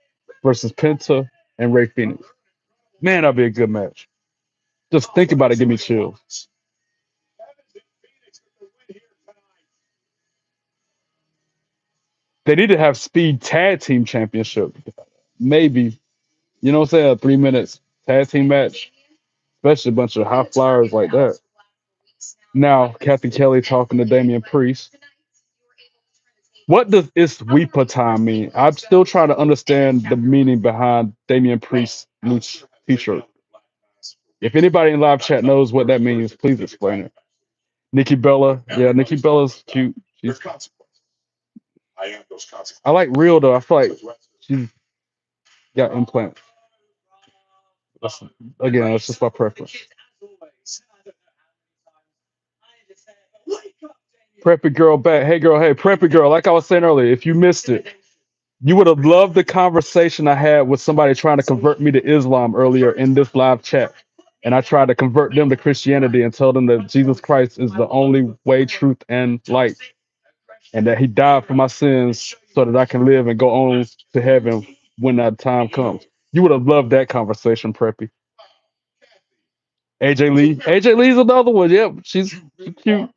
versus Penta and Ray Phoenix. Man, that'd be a good match. Just think about it, give me chills. They need to have Speed Tag Team Championship. Maybe, you know what I'm saying? A 3 minutes tag team match, especially a bunch of high flyers like that. Now, Kathy Kelly talking to Damian Priest. What does "It's Weeper time" mean? I'm still trying to understand the meaning behind Damian Priest's new t-shirt. If anybody in live chat knows what that means, please explain it. Nikki Bella, yeah, Nikki Bella's cute. She's, I like real though. I feel like she's got implants. That's, again, that's just my preference. Preppy girl back. Hey girl, hey, preppy girl. Like I was saying earlier, if you missed it, you would have loved the conversation I had with somebody trying to convert me to Islam earlier in this live chat. And I tried to convert them to Christianity and tell them that Jesus Christ is the only way, truth, and light. And that he died for my sins so that I can live and go on to heaven when that time comes. You would have loved that conversation, Preppy. AJ Lee. AJ Lee's another one. Yep, she's cute.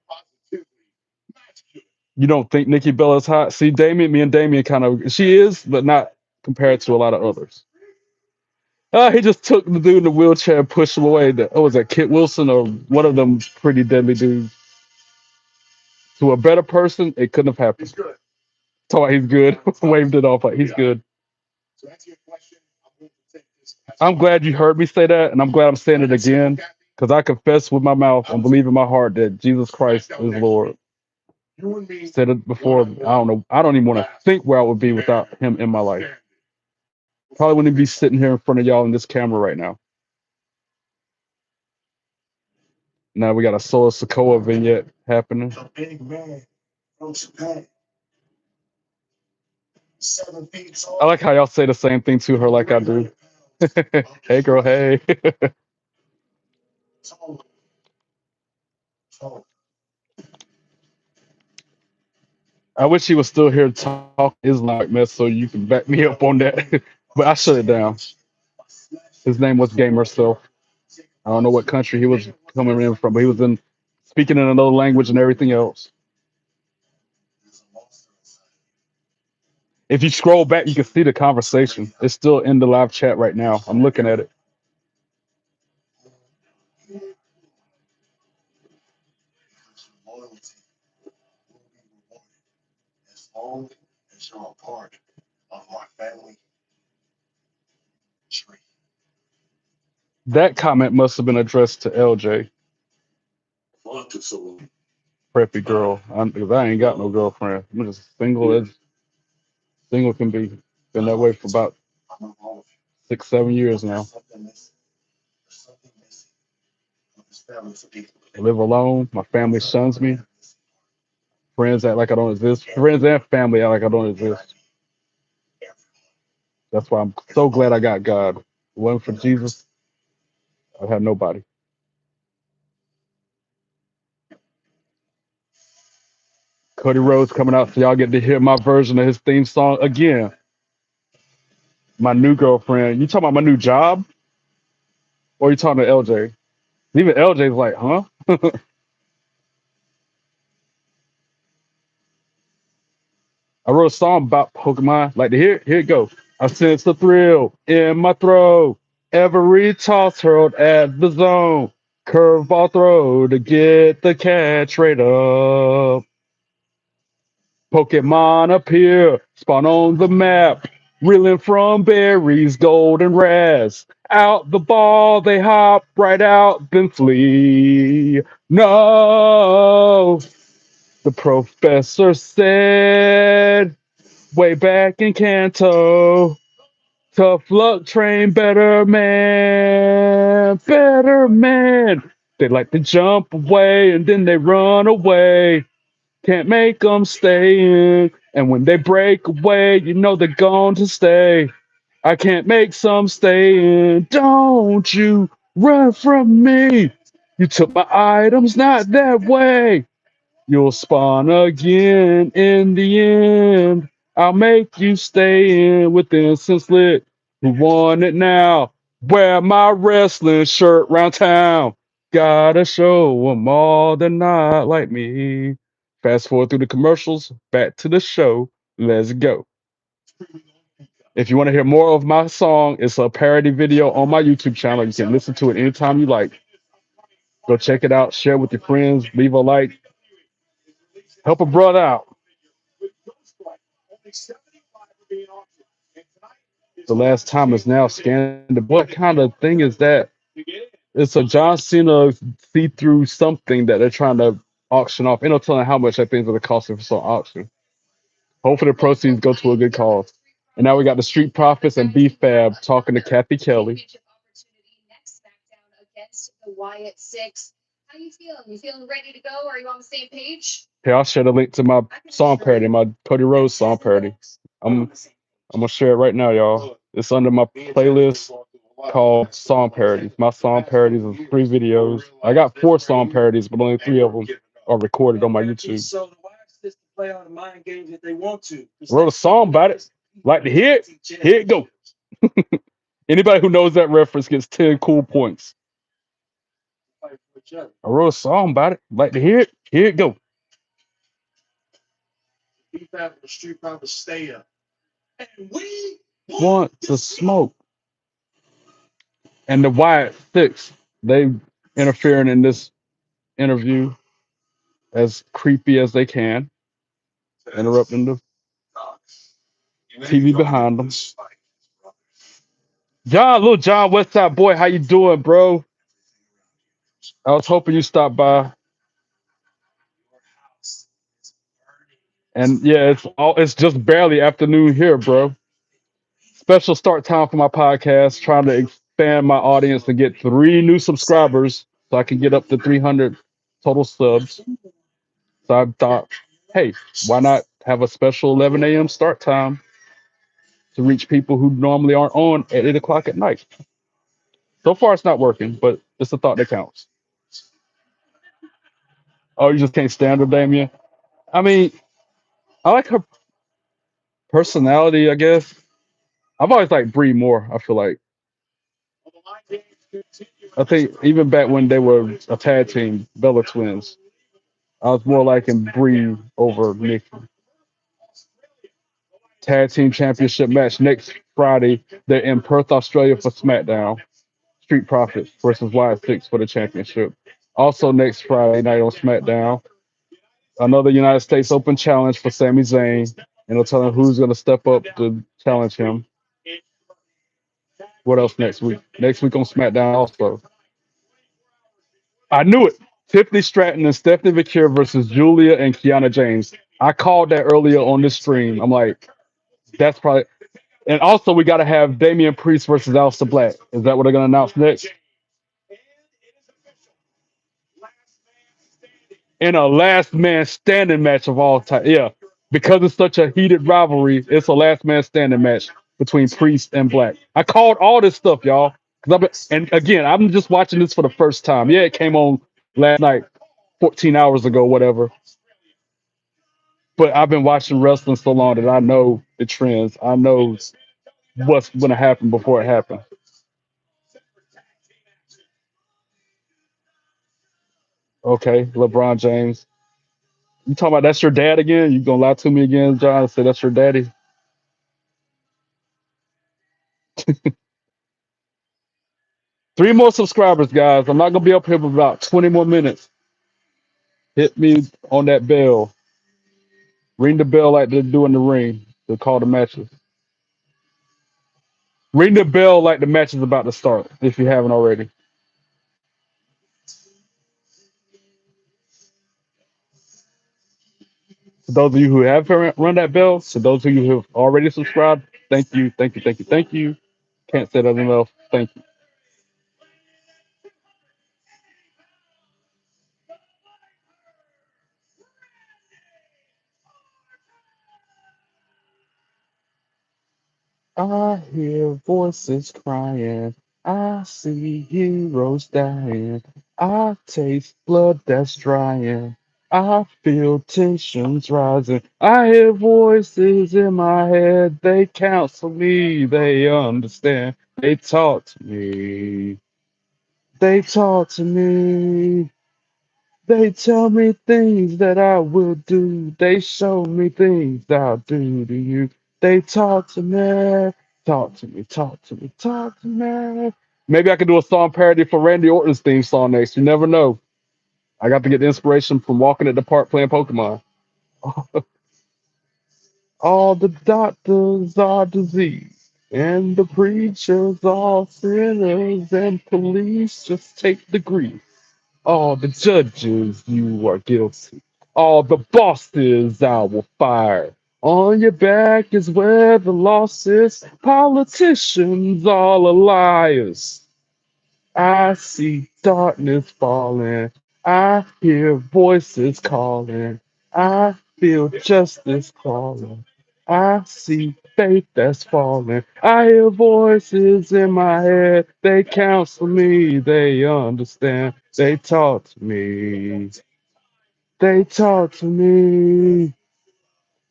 You don't think Nikki Bella's hot? See, Damien, me and Damien kind of, she is, but not compared to a lot of others. He just took the dude in the wheelchair and pushed him away. Was that Kit Wilson or one of them pretty deadly dudes? To a better person, it couldn't have happened. Thought he's good. Waved it off like he's good. I'm glad you heard me say that, and I'm glad I'm saying it again, because I confess with my mouth and believe in my heart that Jesus Christ is Lord. Said it before. I don't know. I don't even want to think where I would be without him in my life. Probably wouldn't be sitting here in front of y'all in this camera right now. Now we got a Sola Sokoa vignette happening. I like how y'all say the same thing to her like I do. Hey girl, hey. I wish he was still here talking Islamic mess so you can back me up on that. But I shut it down. His name was Gamer Self. I don't know what country he was coming in from, but he was in speaking in another language and everything else. If you scroll back, you can see the conversation. It's still in the live chat right now. I'm looking at it. That comment must have been addressed to LJ. Preppy girl. Because I ain't got no girlfriend. I'm just single as single can be. Been that way for about 6, 7 years now. I live alone. My family shuns me. Friends act like I don't exist. Friends and family act like I don't exist. That's why I'm so glad I got God. If it wasn't for Jesus, I'd have nobody. Cody Rhodes coming out, so y'all get to hear my version of his theme song again. My new girlfriend. You talking about my new job? Or you talking to LJ? Even LJ's like, huh? I wrote a song about Pokemon. Like, here it go. I sense the thrill in my throat. Every toss hurled at the zone. Curveball throw to get the catch rate up. Pokemon appear, spawn on the map. Reeling from berries, golden raz. Out the ball, they hop right out, then flee. No, the professor said. Way back in Kanto. Tough luck train, better man, better man. They like to jump away and then they run away. Can't make them stay in. And when they break away, you know they're going to stay. I can't make some stay in. Don't you run from me. You took my items, not that way. You'll spawn again in the end. I'll make you stay in with incense lit. Who want it now? Wear my wrestling shirt round town. Gotta show 'em all they're not like me. Fast forward through the commercials, back to the show. Let's go. If you want to hear more of my song, it's a parody video on my YouTube channel. You can listen to it anytime you like. Go check it out, share with your friends, leave a like, help a brother out. The last time is now scanned. What kind of thing is that? It's a John Cena see-through something that they're trying to auction off. Ain't no telling how much that thing's gonna cost if it's on auction. Hopefully the proceeds go to a good cause. And now we got the Street Profits and B-Fab talking to Kathy Kelly. Next Smackdown against the Wyatt Six. How you feeling? You feeling ready to go? Are you on the same page? Hey, I'll share the link to my song parody, my Cody Rhodes song parody. I'm gonna share it right now, y'all. It's under my playlist called Song Parodies. My song parodies is 3 videos. I got 4 song parodies, but only 3 of them are recorded on my YouTube. So the wives just play all the mind games if they want to. I wrote a song about it. Like to hear it? Here it go. Anybody who knows that reference gets 10 cool points. I wrote a song about it. Like to hear it? Here it go. The street probably stay up. And we Want to smoke. And the Wyatt Six, they interfering in this interview as creepy as they can, interrupting the TV behind them. Little John Westside boy, how you doing, bro? I was hoping you stopped by. And yeah, it's just barely afternoon here, bro. Special start time for my podcast, trying to expand my audience and get 3 new subscribers so I can get up to 300 total subs. So I thought, hey, why not have a special 11 a.m. start time to reach people who normally aren't on at 8 o'clock at night? So far, it's not working, but it's a thought that counts. Oh, you just can't stand her, Damien? I mean, I like her personality, I guess. I've always liked Bree more, I feel like. I think even back when they were a tag team, Bella Twins, I was more liking Bree over Nikki. Tag team championship match next Friday. They're in Perth, Australia for SmackDown. Street Profits versus Wyatt Six for the championship. Also next Friday night on SmackDown, another United States Open challenge for Sami Zayn, and they'll tell him who's going to step up to challenge him. What else next week? Next week on SmackDown also. I knew it. Tiffany Stratton and Stephanie McCure versus Julia and Kiana James. I called that earlier on this stream. I'm like, that's probably. And also, we got to have Damian Priest versus Aleister Black. Is that what they're going to announce next? in a last man standing match of all time. Yeah, because it's such a heated rivalry, it's a last man standing match between Priest and Black. I called all this stuff, y'all. And again, I'm just watching this for the first time. Yeah, it came on last night, 14 hours ago, whatever. But I've been watching wrestling so long that I know the trends. I know what's going to happen before it happens. Okay, LeBron James. You talking about that's your dad again? You gonna lie to me again, John? And say that's your daddy? 3 more subscribers, guys. I'm not gonna be up here for about 20 more minutes. Hit me on that bell. Ring the bell like they do in the ring to call the matches. Ring the bell like the match is about to start, if you haven't already. To those of you who have run that bell, to those of you who have already subscribed, thank you, thank you, thank you, thank you. Can't say that enough. Thank you. I hear voices crying. I see heroes dying. I taste blood that's drying. I feel tensions rising. I hear voices in my head. They counsel me. They understand. They talk to me. They talk to me. They tell me things that I will do. They show me things I'll do to you. They talk to me. Talk to me. Talk to me. Talk to me. Maybe I could do a song parody for Randy Orton's theme song next. You never know. I got to get the inspiration from walking at the park playing Pokemon. All the doctors are diseased, and the preachers are sinners, and police just take the grief. All the judges, you are guilty. All the bosses, I will fire. On your back is where the loss is. Politicians, all are liars. I see darkness falling. I hear voices calling. I feel justice calling. I see faith that's falling. I hear voices in my head. They counsel me. They understand. They talk to me. They talk to me.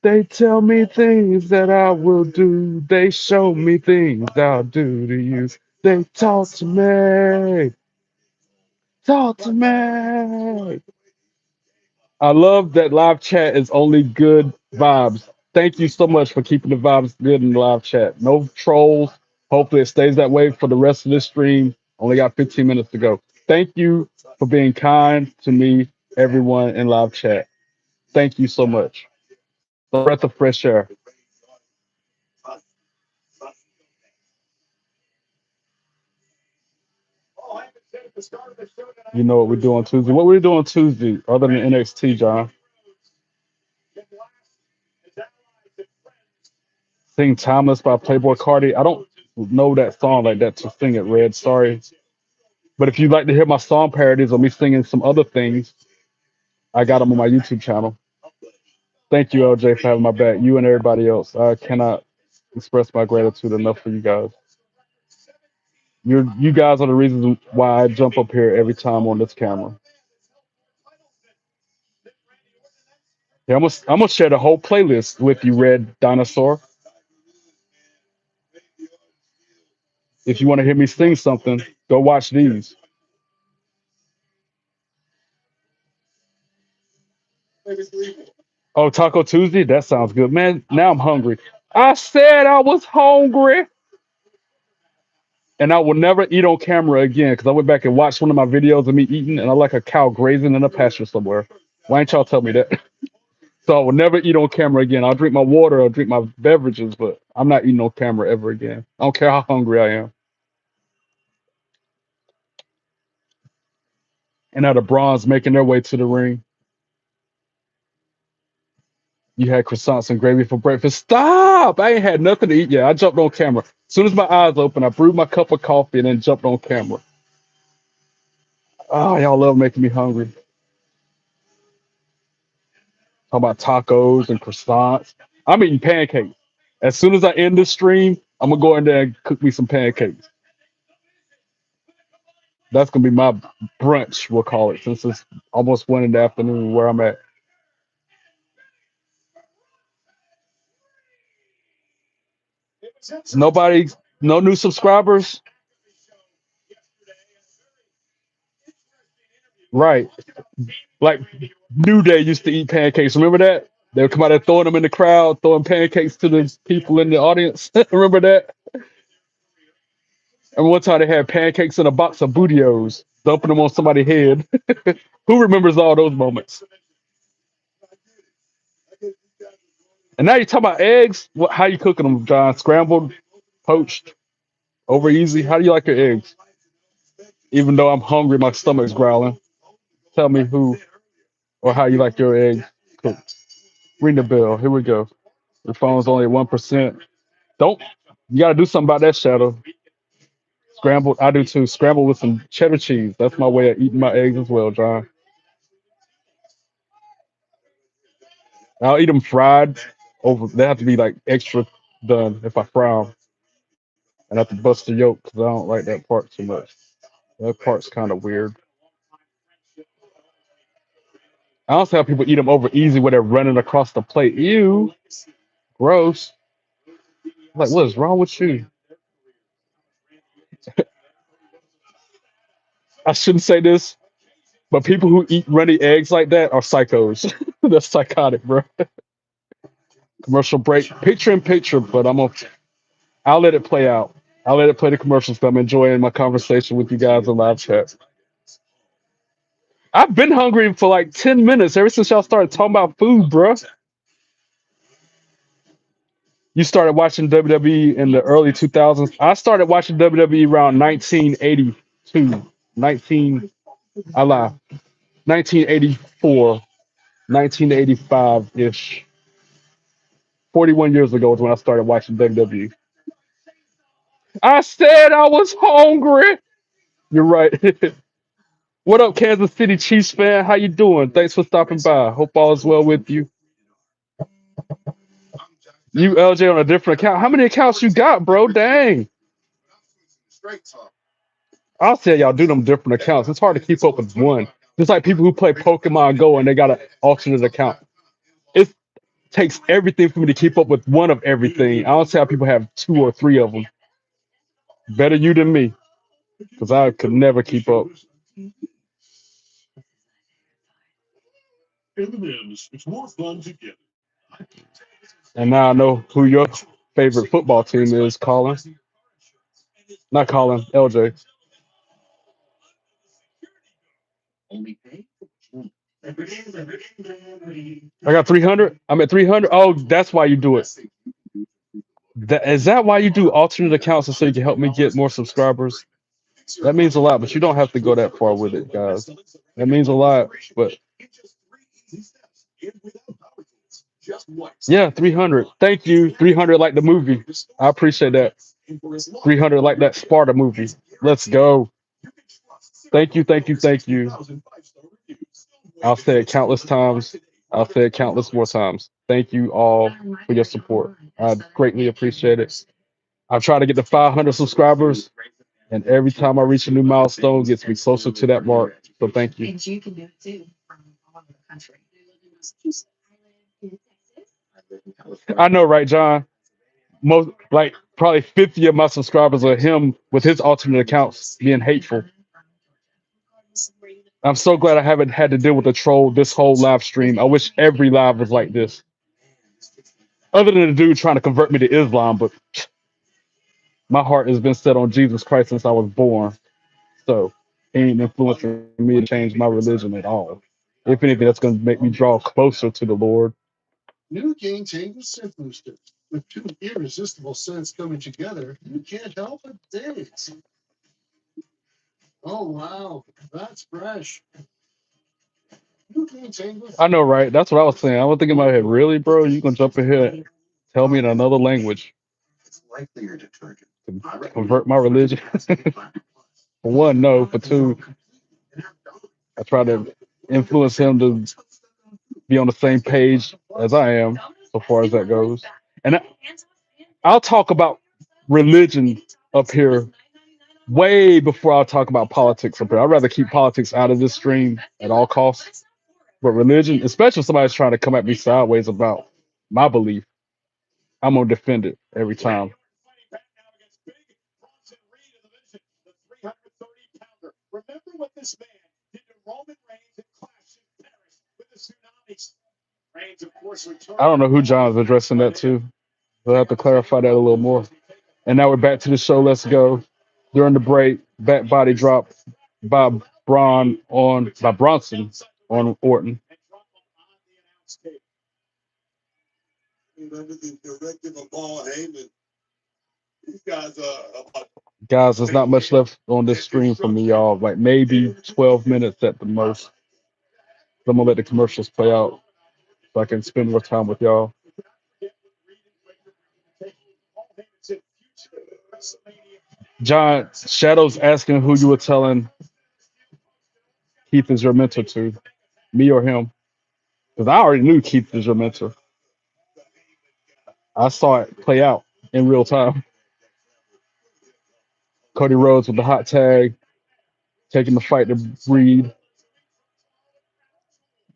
They tell me things that I will do. They show me things I'll do to you. They talk to me. Talk to me. I love that live chat is only good vibes. Thank you so much for keeping the vibes good in the live chat. No trolls. Hopefully it stays that way for the rest of this stream. Only got 15 minutes to go. Thank you for being kind to me, everyone in live chat. Thank you so much. A breath of fresh air. You know what we do on Tuesday. What we do on Tuesday other than NXT, John? Sing Timeless by Playboy Cardi. I don't know that song like that to sing it, Red. Sorry. But if you'd like to hear my song parodies or me singing some other things, I got them on my YouTube channel. Thank you, LJ, for having my back. You and everybody else. I cannot express my gratitude enough for you guys. You guys are the reasons why I jump up here every time on this camera. Yeah, I'm gonna share the whole playlist with you, Red Dinosaur. If you want to hear me sing something, go watch these. Oh, Taco Tuesday? That sounds good. Man, now I'm hungry. I said I was hungry. And I will never eat on camera again because I went back and watched one of my videos of me eating and I like a cow grazing in a pasture somewhere. Why ain't y'all tell me that? So I will never eat on camera again. I'll drink my water, I'll drink my beverages, but I'm not eating on camera ever again. I don't care how hungry I am. And now the Brons making their way to the ring. You had croissants and gravy for breakfast. Stop! I ain't had nothing to eat yet. I jumped on camera. As soon as my eyes opened, I brewed my cup of coffee and then jumped on camera. Oh, y'all love making me hungry. Talk about tacos and croissants. I'm eating pancakes. As soon as I end this stream, I'm gonna go in there and cook me some pancakes. That's gonna be my brunch, we'll call it, since it's almost 1 in the afternoon where I'm at. Nobody, no new subscribers. Right. Like New Day used to eat pancakes. Remember that? They would come out there throwing them in the crowd, throwing pancakes to the people in the audience. Remember that? And one time they had pancakes in a box of Bootios, dumping them on somebody's head. Who remembers all those moments? And now you're talking about eggs. What? How you cooking them, John? Scrambled, poached, over easy. How do you like your eggs? Even though I'm hungry, my stomach's growling. Tell me who or how you like your eggs cooked. Ring the bell. Here we go. Your phone's only at 1%. Don't. You got to do something about that, Shadow. Scrambled. I do too. Scrambled with some cheddar cheese. That's my way of eating my eggs as well, John. I'll eat them fried. Over. They have to be like extra done if I fry them. And I have to bust the yolk because I don't like that part too much. That part's kind of weird. I also have people eat them over easy where they're running across the plate. Ew, gross. Like, what is wrong with you? I shouldn't say this, but people who eat runny eggs like that are psychos. That's psychotic, bro. Commercial break, picture in picture, but I'll let it play out. I'll let it play the commercials. But I'm enjoying my conversation with you guys in live chat. I've been hungry for like 10 minutes ever since y'all started talking about food, bro. You started watching WWE in the early 2000s. I started watching WWE around 1982, 19, I lie, 1984, 1985 ish. 41 years ago is when I started watching WWE. I said I was hungry. You're right. What up, Kansas City Chiefs fan? How you doing? Thanks for stopping by. Hope all is well with you. You LJ on a different account. How many accounts you got, bro? Dang. I'll tell y'all, do them different accounts. It's hard to keep up with one. Just like people who play Pokemon Go and they got an alternate account. It takes everything for me to keep up with one of everything. I don't see how people have 2 or 3 of them. Better you than me, because I could never keep up. It's more fun together. And now I know who your favorite football team is, Colin. Not Colin, LJ. I got 300. I'm at 300. Oh, that's why you do it. Is that why you do alternate accounts so you can help me get more subscribers? That means a lot, but you don't have to go that far with it, guys. That means a lot, but yeah, 300. Thank you. 300 like the movie. I appreciate that. 300 like that Sparta movie. Let's go. Thank you, thank you, thank you. I'll say it countless times. I'll say it countless more times. Thank you all for your support. I greatly appreciate it. I've tried to get to 500 subscribers, and every time I reach a new milestone, it gets me closer to that mark. So thank you. I know, right, John? Most like probably 50 of my subscribers are him with his alternate accounts being hateful. I'm so glad I haven't had to deal with a troll this whole live stream. I wish every live was like this. Other than the dude trying to convert me to Islam, but my heart has been set on Jesus Christ since I was born. So he ain't influencing me to change my religion at all. If anything, that's going to make me draw closer to the Lord. New game changes scent boosters. With 2 irresistible scents coming together, you can't help but dance. Oh wow, that's fresh. New game changes. I know, right? That's what I was saying. I was thinking in my head, really, bro? You gonna jump in here and tell me in another language to convert my religion? For one, no. For two, I try to influence him to be on the same page as I am, so far as that goes. And I'll talk about religion up here way before I'll talk about politics up here. I'd rather keep politics out of this stream at all costs. But religion, especially if somebody's trying to come at me sideways about my belief, I'm gonna defend it every time. Fighting back now against big Bronson Reed in the division, the 330-pounder. Remember what this man did to Roman Reigns and Clash in Paris with the tsunamis. Reigns, of course, returned. I don't know who John's addressing that to. We'll have to clarify that a little more. And now we're back to the show. Let's go. During the break, back body drop by Bronson on Orton. And drop him on the announce table. Under the directive of Paul Heyman, these guys are about Guys, there's not much left on this stream for me, y'all. Like maybe 12 minutes at the most. So I'm gonna let the commercials play out so I can spend more time with y'all. John, Shadow's asking who you were telling Keith is your mentor to, me or him. Because I already knew Keith is your mentor. I saw it play out in real time. Cody Rhodes with the hot tag, taking the fight to Reed.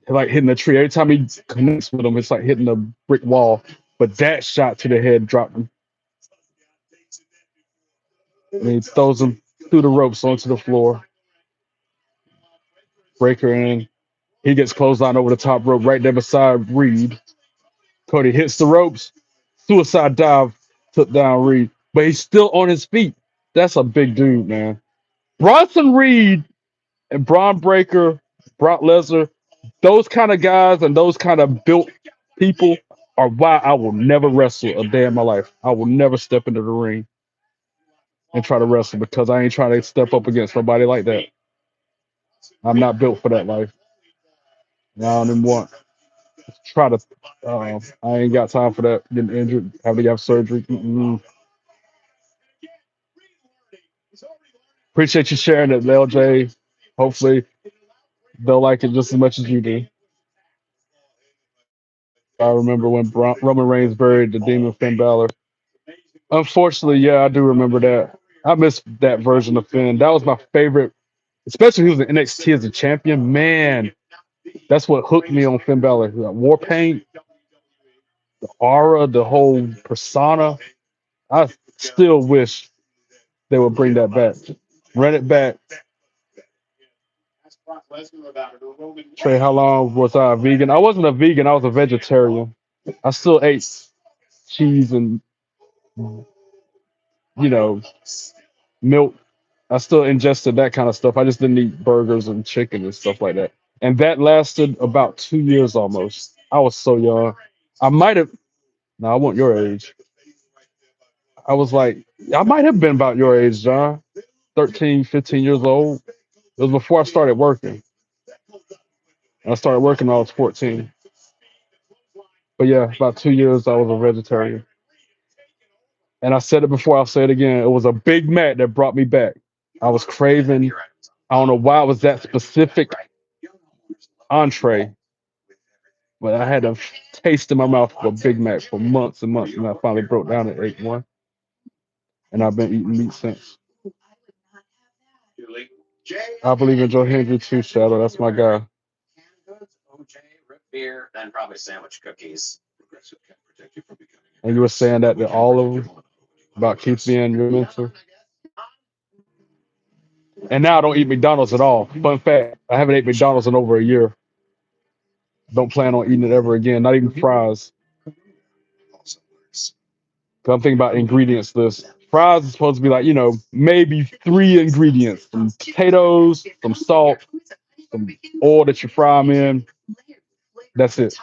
Like hitting the tree. Every time he connects with him, it's like hitting a brick wall. But that shot to the head dropped him. And he throws him through the ropes onto the floor. Breaker in. He gets clotheslined over the top rope right there beside Reed. Cody hits the ropes. Suicide dive took down Reed. But he's still on his feet. That's a big dude, man. Bronson Reed and Braun Breaker, Brock Lesnar, those kind of guys and those kind of built people are why I will never wrestle a day in my life. I will never step into the ring and try to wrestle because I ain't trying to step up against nobody like that. I'm not built for that life. I don't even want to try to. I ain't got time for that. Getting injured, having to have surgery. Appreciate you sharing it, LJ. Hopefully, they'll like it just as much as you do. I remember when Roman Reigns buried the Demon Finn Balor. Unfortunately, yeah, I do remember that. I miss that version of Finn. That was my favorite, especially when he was in NXT as a champion. Man, that's what hooked me on Finn Balor. War paint, the aura, the whole persona. I still wish they would bring that back. Run it back. Trey, how long was I a vegan? I wasn't a vegan. I was a vegetarian. I still ate cheese and, milk. I still ingested that kind of stuff. I just didn't eat burgers and chicken and stuff like that. And that lasted about 2 years almost. I was so young. I might have, no, I want your age. I was like, I might have been about your age, John. 13, 15 years old. It was before I started working. I started working when I was 14. But yeah, about 2 years I was a vegetarian. And I said it before, I'll say it again. It was a Big Mac that brought me back. I was craving, I don't know why it was that specific entree, but I had a taste in my mouth for a Big Mac for months and months, and I finally broke down and ate one. And I've been eating meat since. I believe in Joe Hendry too, Shadow. That's my guy. And you were saying that to all of them about Keith being your mentor. And now I don't eat McDonald's at all. Fun fact, I haven't ate McDonald's in over a year. Don't plan on eating it ever again, not even fries. 'Cause I'm thinking about ingredients list. Fries is supposed to be like, maybe 3 ingredients: some potatoes, some salt, some oil that you fry them in. That's it.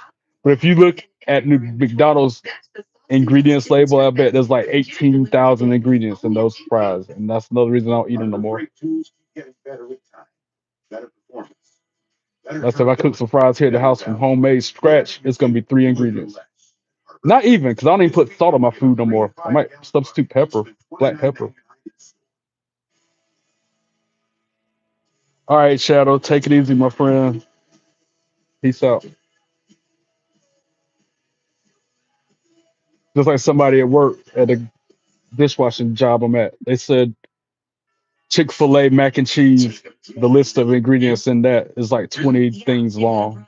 But if you look at McDonald's ingredients label, I bet there's like 18,000 ingredients in those fries. And that's another reason I don't eat them no more. That's if I cook some fries here at the house from homemade scratch, it's going to be 3 ingredients. Not even, because I don't even put salt on my food no more. I might substitute pepper, black pepper. All right, Shadow, take it easy, my friend. Peace out. Just like somebody at work at a dishwashing job I'm at, they said Chick-fil-A mac and cheese, the list of ingredients in that is like 20 things long.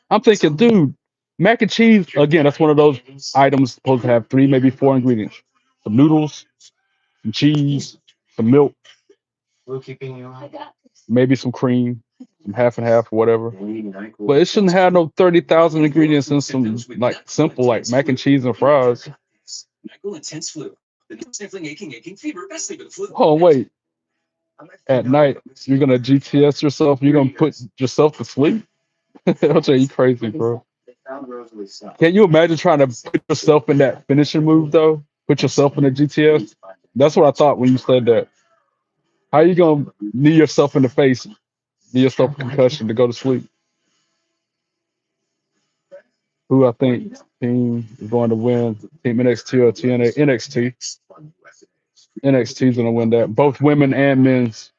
I'm thinking, dude, mac and cheese, again, that's one of those items supposed to have three, maybe four ingredients. Some noodles, some cheese, some milk, maybe some cream, some half and half or whatever. But it shouldn't have no 30,000 ingredients and some like simple like mac and cheese and fries. Oh wait, at night you're gonna GTS yourself. You're gonna put yourself to sleep. I'll tell you crazy, bro. Can you imagine trying to put yourself in that finishing move though? Put yourself in a GTS. That's what I thought when you said that. How you gonna knee yourself in the face, knee yourself a concussion to go to sleep? Who I think team is going to win? Team NXT or TNA? NXT. NXT is gonna win that. Both women and men's.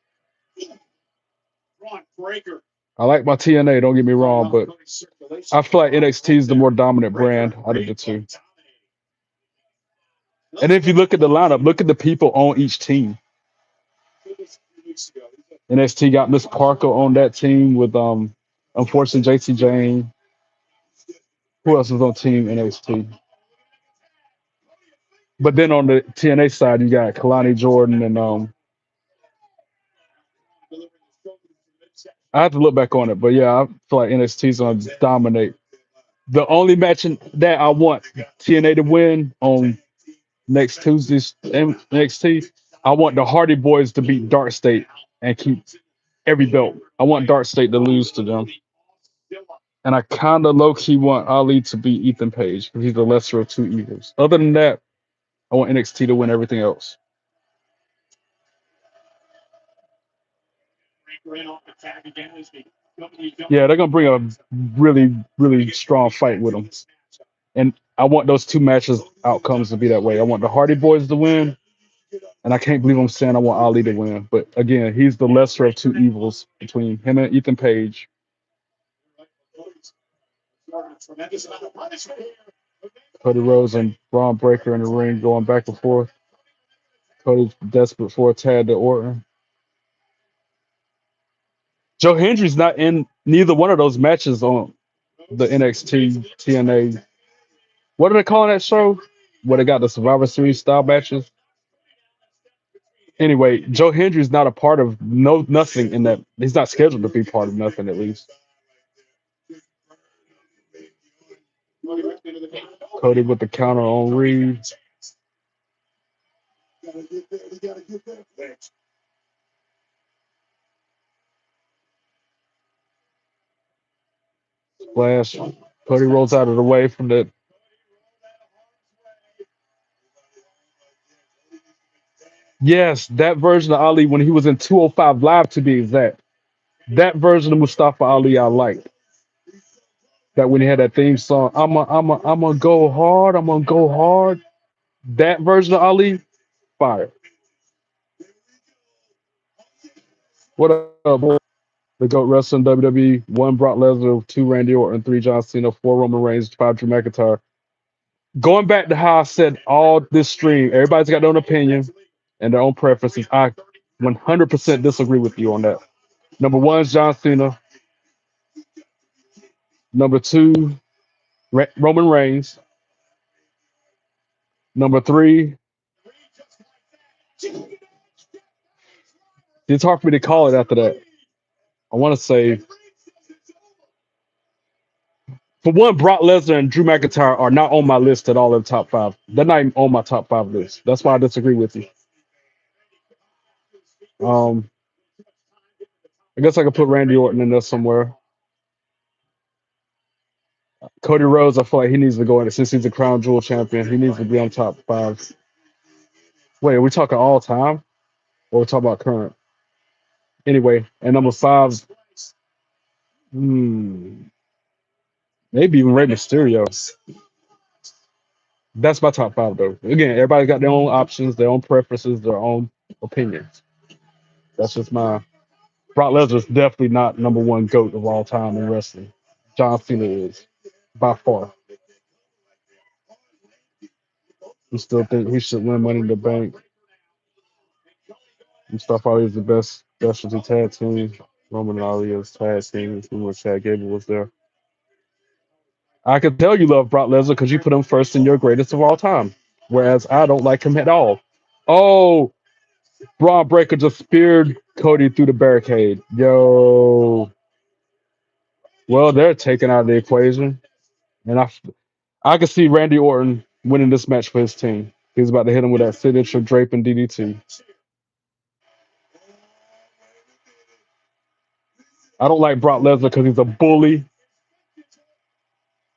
I like my TNA. Don't get me wrong, but I feel like NXT is the more dominant brand out of the two. And if you look at the lineup, look at the people on each team. NXT got Miss Parker on that team with unfortunately JC Jane. Who else is on team NXT? But then on the TNA side, you got Kalani Jordan and I have to look back on it, but yeah, I feel like NXT's gonna dominate. The only match that I want TNA to win on next Tuesday's NXT, I want the Hardy Boys to beat Dark State and keep every belt. I want Dark State to lose to them. And I kind of low key want Ali to beat Ethan Page because he's the lesser of two evils. Other than that, I want NXT to win everything else. Yeah, they're gonna bring a really, really strong fight with them. And I want those two matches outcomes to be that way. I want the Hardy Boys to win, and I can't believe I'm saying I want Ali to win. But again, he's the lesser of two evils between him and Ethan Page. Cody Rhodes and Bron Breakker in the ring going back and forth. Cody's desperate for a tag to Orton. Joe Hendry's not in neither one of those matches on the NXT TNA. What are they calling that show? Where they got the Survivor Series style matches? Anyway, Joe Hendry's not a part of nothing in that. He's not scheduled to be part of nothing at least. Cody with the counter on Reed. Splash. Cody rolls out of the way from the. Yes, that version of Ali when he was in 205 Live to be exact. That version of Mustafa Ali I liked. That when he had that theme song, I'm gonna go hard, I'm gonna go hard. That version of Ali, fire. What up, boy? The GOAT wrestler in WWE, 1 Brock Lesnar, 2 Randy Orton, 3 John Cena, 4 Roman Reigns, 5 Drew McIntyre. Going back to how I said all this stream, everybody's got their own opinion and their own preferences. I 100% disagree with you on that. Number 1 is John Cena. Number 2, Roman Reigns. Number 3, it's hard for me to call it after that. I want to say, for one, Brock Lesnar and Drew McIntyre are not on my list at all in the top 5. They're not even on my top 5 list. That's why I disagree with you. I guess I could put Randy Orton in there somewhere. Cody Rhodes, I feel like he needs to go in it since he's a crown jewel champion. He needs to be on top 5. Wait, are we talking all time? Or are we talking about current? Anyway, and number 5, maybe even Rey Mysterio. That's my top 5, though. Again, everybody got their own options, their own preferences, their own opinions. That's just my. Brock Lesnar is definitely not number 1 GOAT of all time in wrestling. John Cena is, by far. You still think he should win Money in the Bank? Mustafa Ali is the best specialty tag team. Roman Ali is tag team. Even when Chad Gable was there. I can tell you love Brock Lesnar because you put him first in your greatest of all time. Whereas I don't like him at all. Oh, Braun Breaker just speared Cody through the barricade. Yo. Well, they're taken out of the equation. And I can see Randy Orton winning this match for his team. He's about to hit him with that signature draping DDT. I don't like Brock Lesnar because he's a bully.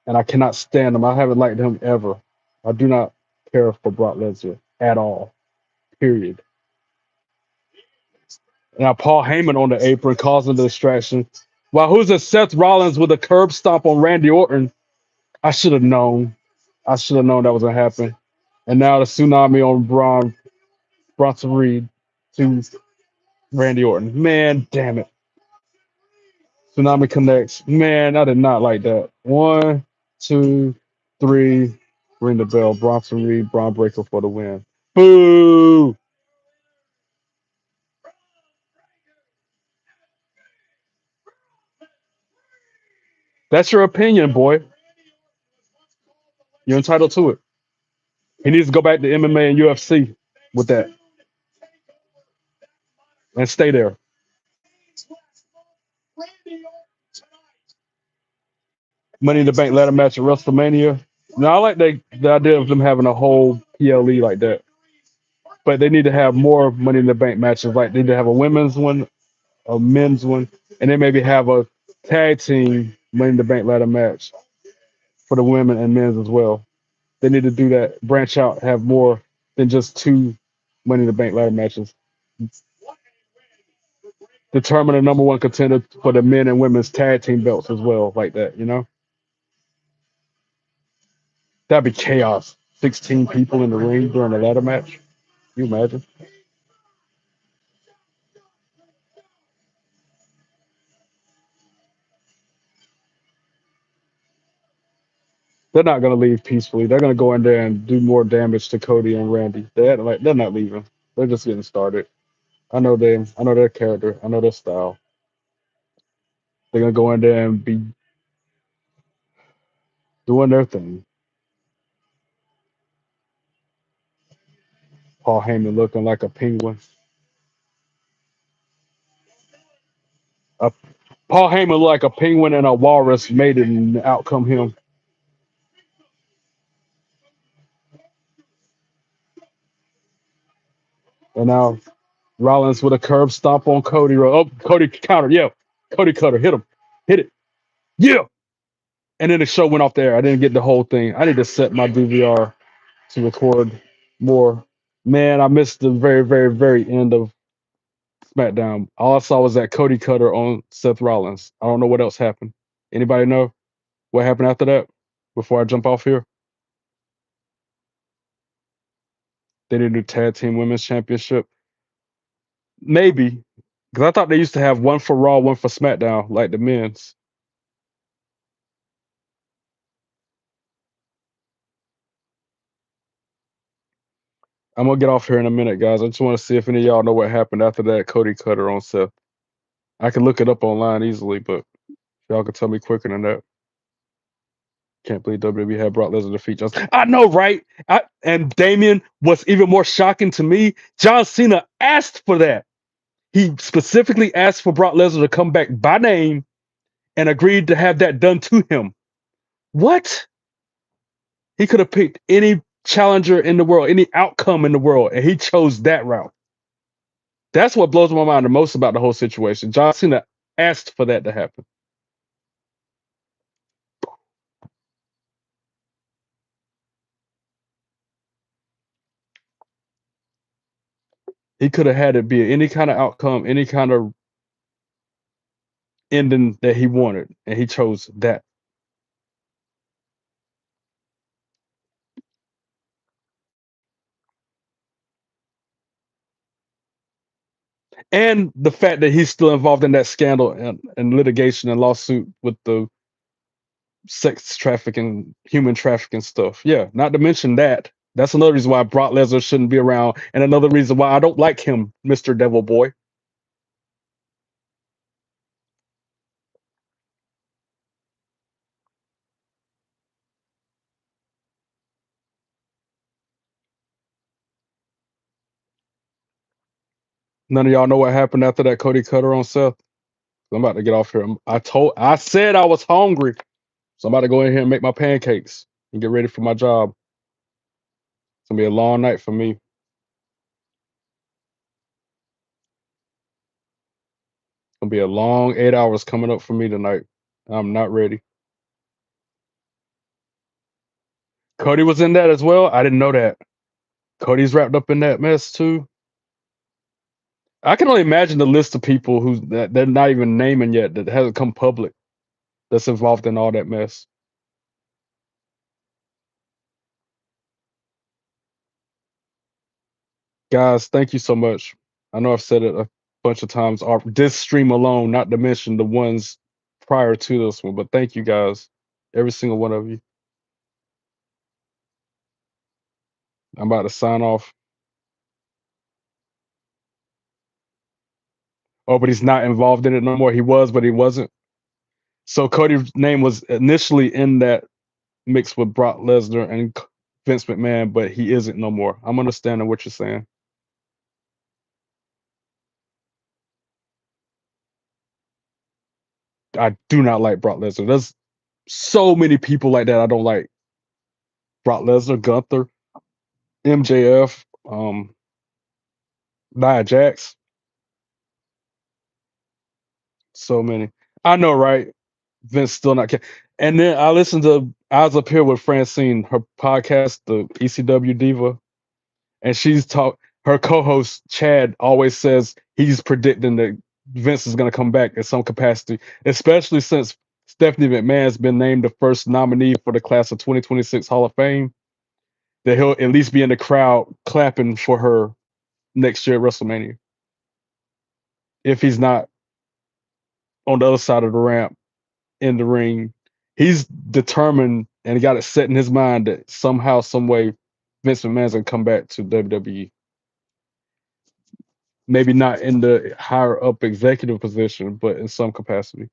And I cannot stand him. I haven't liked him ever. I do not care for Brock Lesnar at all. Period. Now Paul Heyman on the apron causing the distraction. Wow, who's this? Seth Rollins with a curb stomp on Randy Orton. I should have known. I should have known that was gonna happen. And now the tsunami on Bronson Reed to Randy Orton. Man, damn it. Tsunami connects. Man, I did not like that. 1, 2, 3. Ring the bell. Bronson Reed, Braun Breaker for the win. Boo! That's your opinion, boy. You're entitled to it. He needs to go back to MMA and UFC with that and stay there. Money in the Bank ladder match at WrestleMania. Now I like the idea of them having a whole PLE like that, but they need to have more Money in the Bank matches. Like they need to have a women's one, a men's one, and then maybe have a tag team Money in the Bank ladder match for the women and men's as well. They need to do that, branch out, have more than just 2 Money in the Bank ladder matches. Determine the number 1 contender for the men and women's tag team belts as well, like that, you know? That'd be chaos. 16 people in the ring during a ladder match. Can you imagine? They're not gonna leave peacefully. They're gonna go in there and do more damage to Cody and Randy. They're not leaving. They're just getting started. I know them. I know their character. I know their style. They're gonna go in there and be doing their thing. Paul Heyman looking like a penguin. Uh, Paul Heyman looked like a penguin and a walrus mated and out come him. And now Rollins with a curb stomp on Cody. Oh, Cody counter. Yeah. Cody cutter. Hit him. Hit it. Yeah. And then the show went off there. I didn't get the whole thing. I need to set my DVR to record more. Man, I missed the very, very, very end of Smackdown. All I saw was that Cody cutter on Seth Rollins. I don't know what else happened. Anybody know what happened after that? Before I jump off here, they didn't do tag team women's championship. Maybe because I thought they used to have one for Raw, one for SmackDown, like the men's. I'm gonna get off here in a minute, guys. I just want to see if any of y'all know what happened after that Cody cutter on Seth. I can look it up online easily, but y'all can tell me quicker than that. Can't believe WWE had Brock Lesnar defeat John. I know, right? And Damien, what's even more shocking to me, John Cena asked for that. He specifically asked for Brock Lesnar to come back by name and agreed to have that done to him. What? He could have picked any challenger in the world, any outcome in the world, and he chose that route. That's what blows my mind the most about the whole situation. John Cena asked for that to happen. He could have had it be any kind of outcome, any kind of ending that he wanted, and he chose that. And the fact that he's still involved in that scandal and litigation and lawsuit with the sex trafficking, human trafficking stuff. Yeah, not to mention that. That's another reason why Brock Lesnar shouldn't be around, and another reason why I don't like him, Mr. Devil Boy. None of y'all know what happened after that Cody Cutter on Seth. I'm about to get off here. I said I was hungry, so I'm about to go in here and make my pancakes and get ready for my job. It's gonna be a long night for me. It's gonna be a long 8 hours coming up for me tonight. I'm not ready. Cody was in that as well. I didn't know that. Cody's wrapped up in that mess too. I can only imagine the list of people who that they're not even naming yet that hasn't come public that's involved in all that mess. Guys, thank you so much. I know I've said it a bunch of times. This stream alone, not to mention the ones prior to this one, but thank you guys, every single one of you. I'm about to sign off. Oh, but he's not involved in it no more. He was, but he wasn't. So Cody's name was initially in that mix with Brock Lesnar and Vince McMahon, but he isn't no more. I'm understanding what you're saying. I do not like Brock Lesnar. There's so many people like that I don't like. Brock Lesnar, Gunther, MJF, Nia Jax. So many. I know, right? Vince still not care. And then I was up here with Francine, her podcast, the ECW Diva, and her co-host Chad always says he's predicting that Vince is gonna come back in some capacity, especially since Stephanie McMahon's been named the first nominee for the class of 2026 Hall of Fame, that he'll at least be in the crowd clapping for her next year at WrestleMania. If he's not on the other side of the ramp in the ring, he's determined and got it set in his mind that somehow, some way, Vince McMahon's gonna come back to WWE. Maybe not in the higher up executive position, but in some capacity.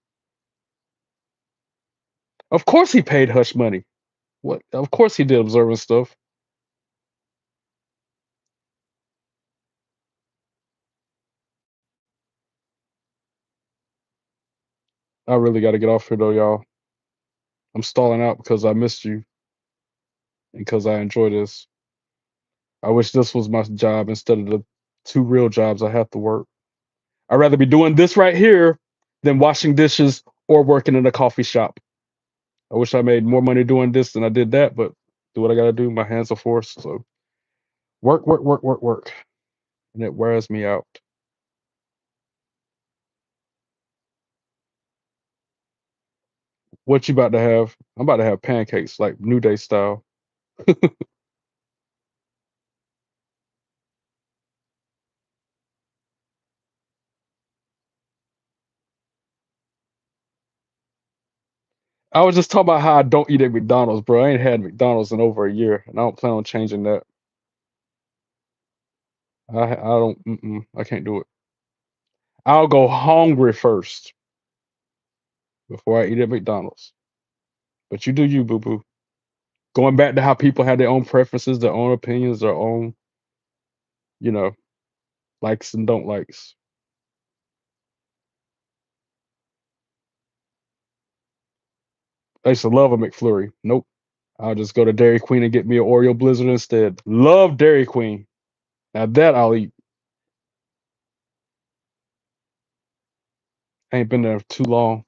Of course, he paid hush money. What? Of course, he did observing stuff. I really got to get off here though, y'all. I'm stalling out because I missed you and because I enjoy this. I wish this was my job instead of the two real jobs I have to work. I'd rather be doing this right here than washing dishes or working in a coffee shop. I wish I made more money doing this than I did that, but do what I gotta do. My hands are forced. So work, work, work, work, work. And it wears me out. What you about to have? I'm about to have pancakes like New Day style. I was just talking about how I don't eat at McDonald's, bro. I ain't had McDonald's in over a year, and I don't plan on changing that. I don't. I can't do it. I'll go hungry first before I eat at McDonald's. But you do you, boo boo. Going back to how people have their own preferences, their own opinions, their own, you know, likes and don't likes. I used to love a McFlurry. Nope. I'll just go to Dairy Queen and get me an Oreo Blizzard instead. Love Dairy Queen. Now that I'll eat. I ain't been there too long.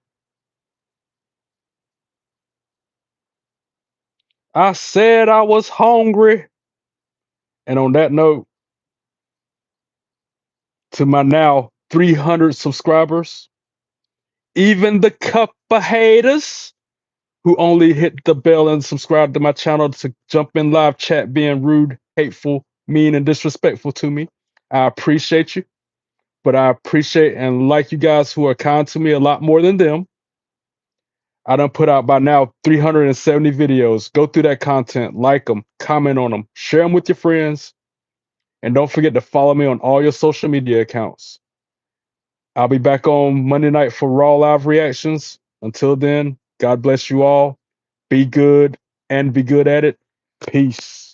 I said I was hungry. And on that note, to my now 300 subscribers, even the cup of haters who only hit the bell and subscribe to my channel to jump in live chat being rude, hateful, mean, and disrespectful to me. I appreciate you, but I appreciate and like you guys who are kind to me a lot more than them. I done put out by now 370 videos. Go through that content, like them, comment on them, share them with your friends, and don't forget to follow me on all your social media accounts. I'll be back on Monday night for Raw Live reactions. Until then, God bless you all. Be good and be good at it. Peace.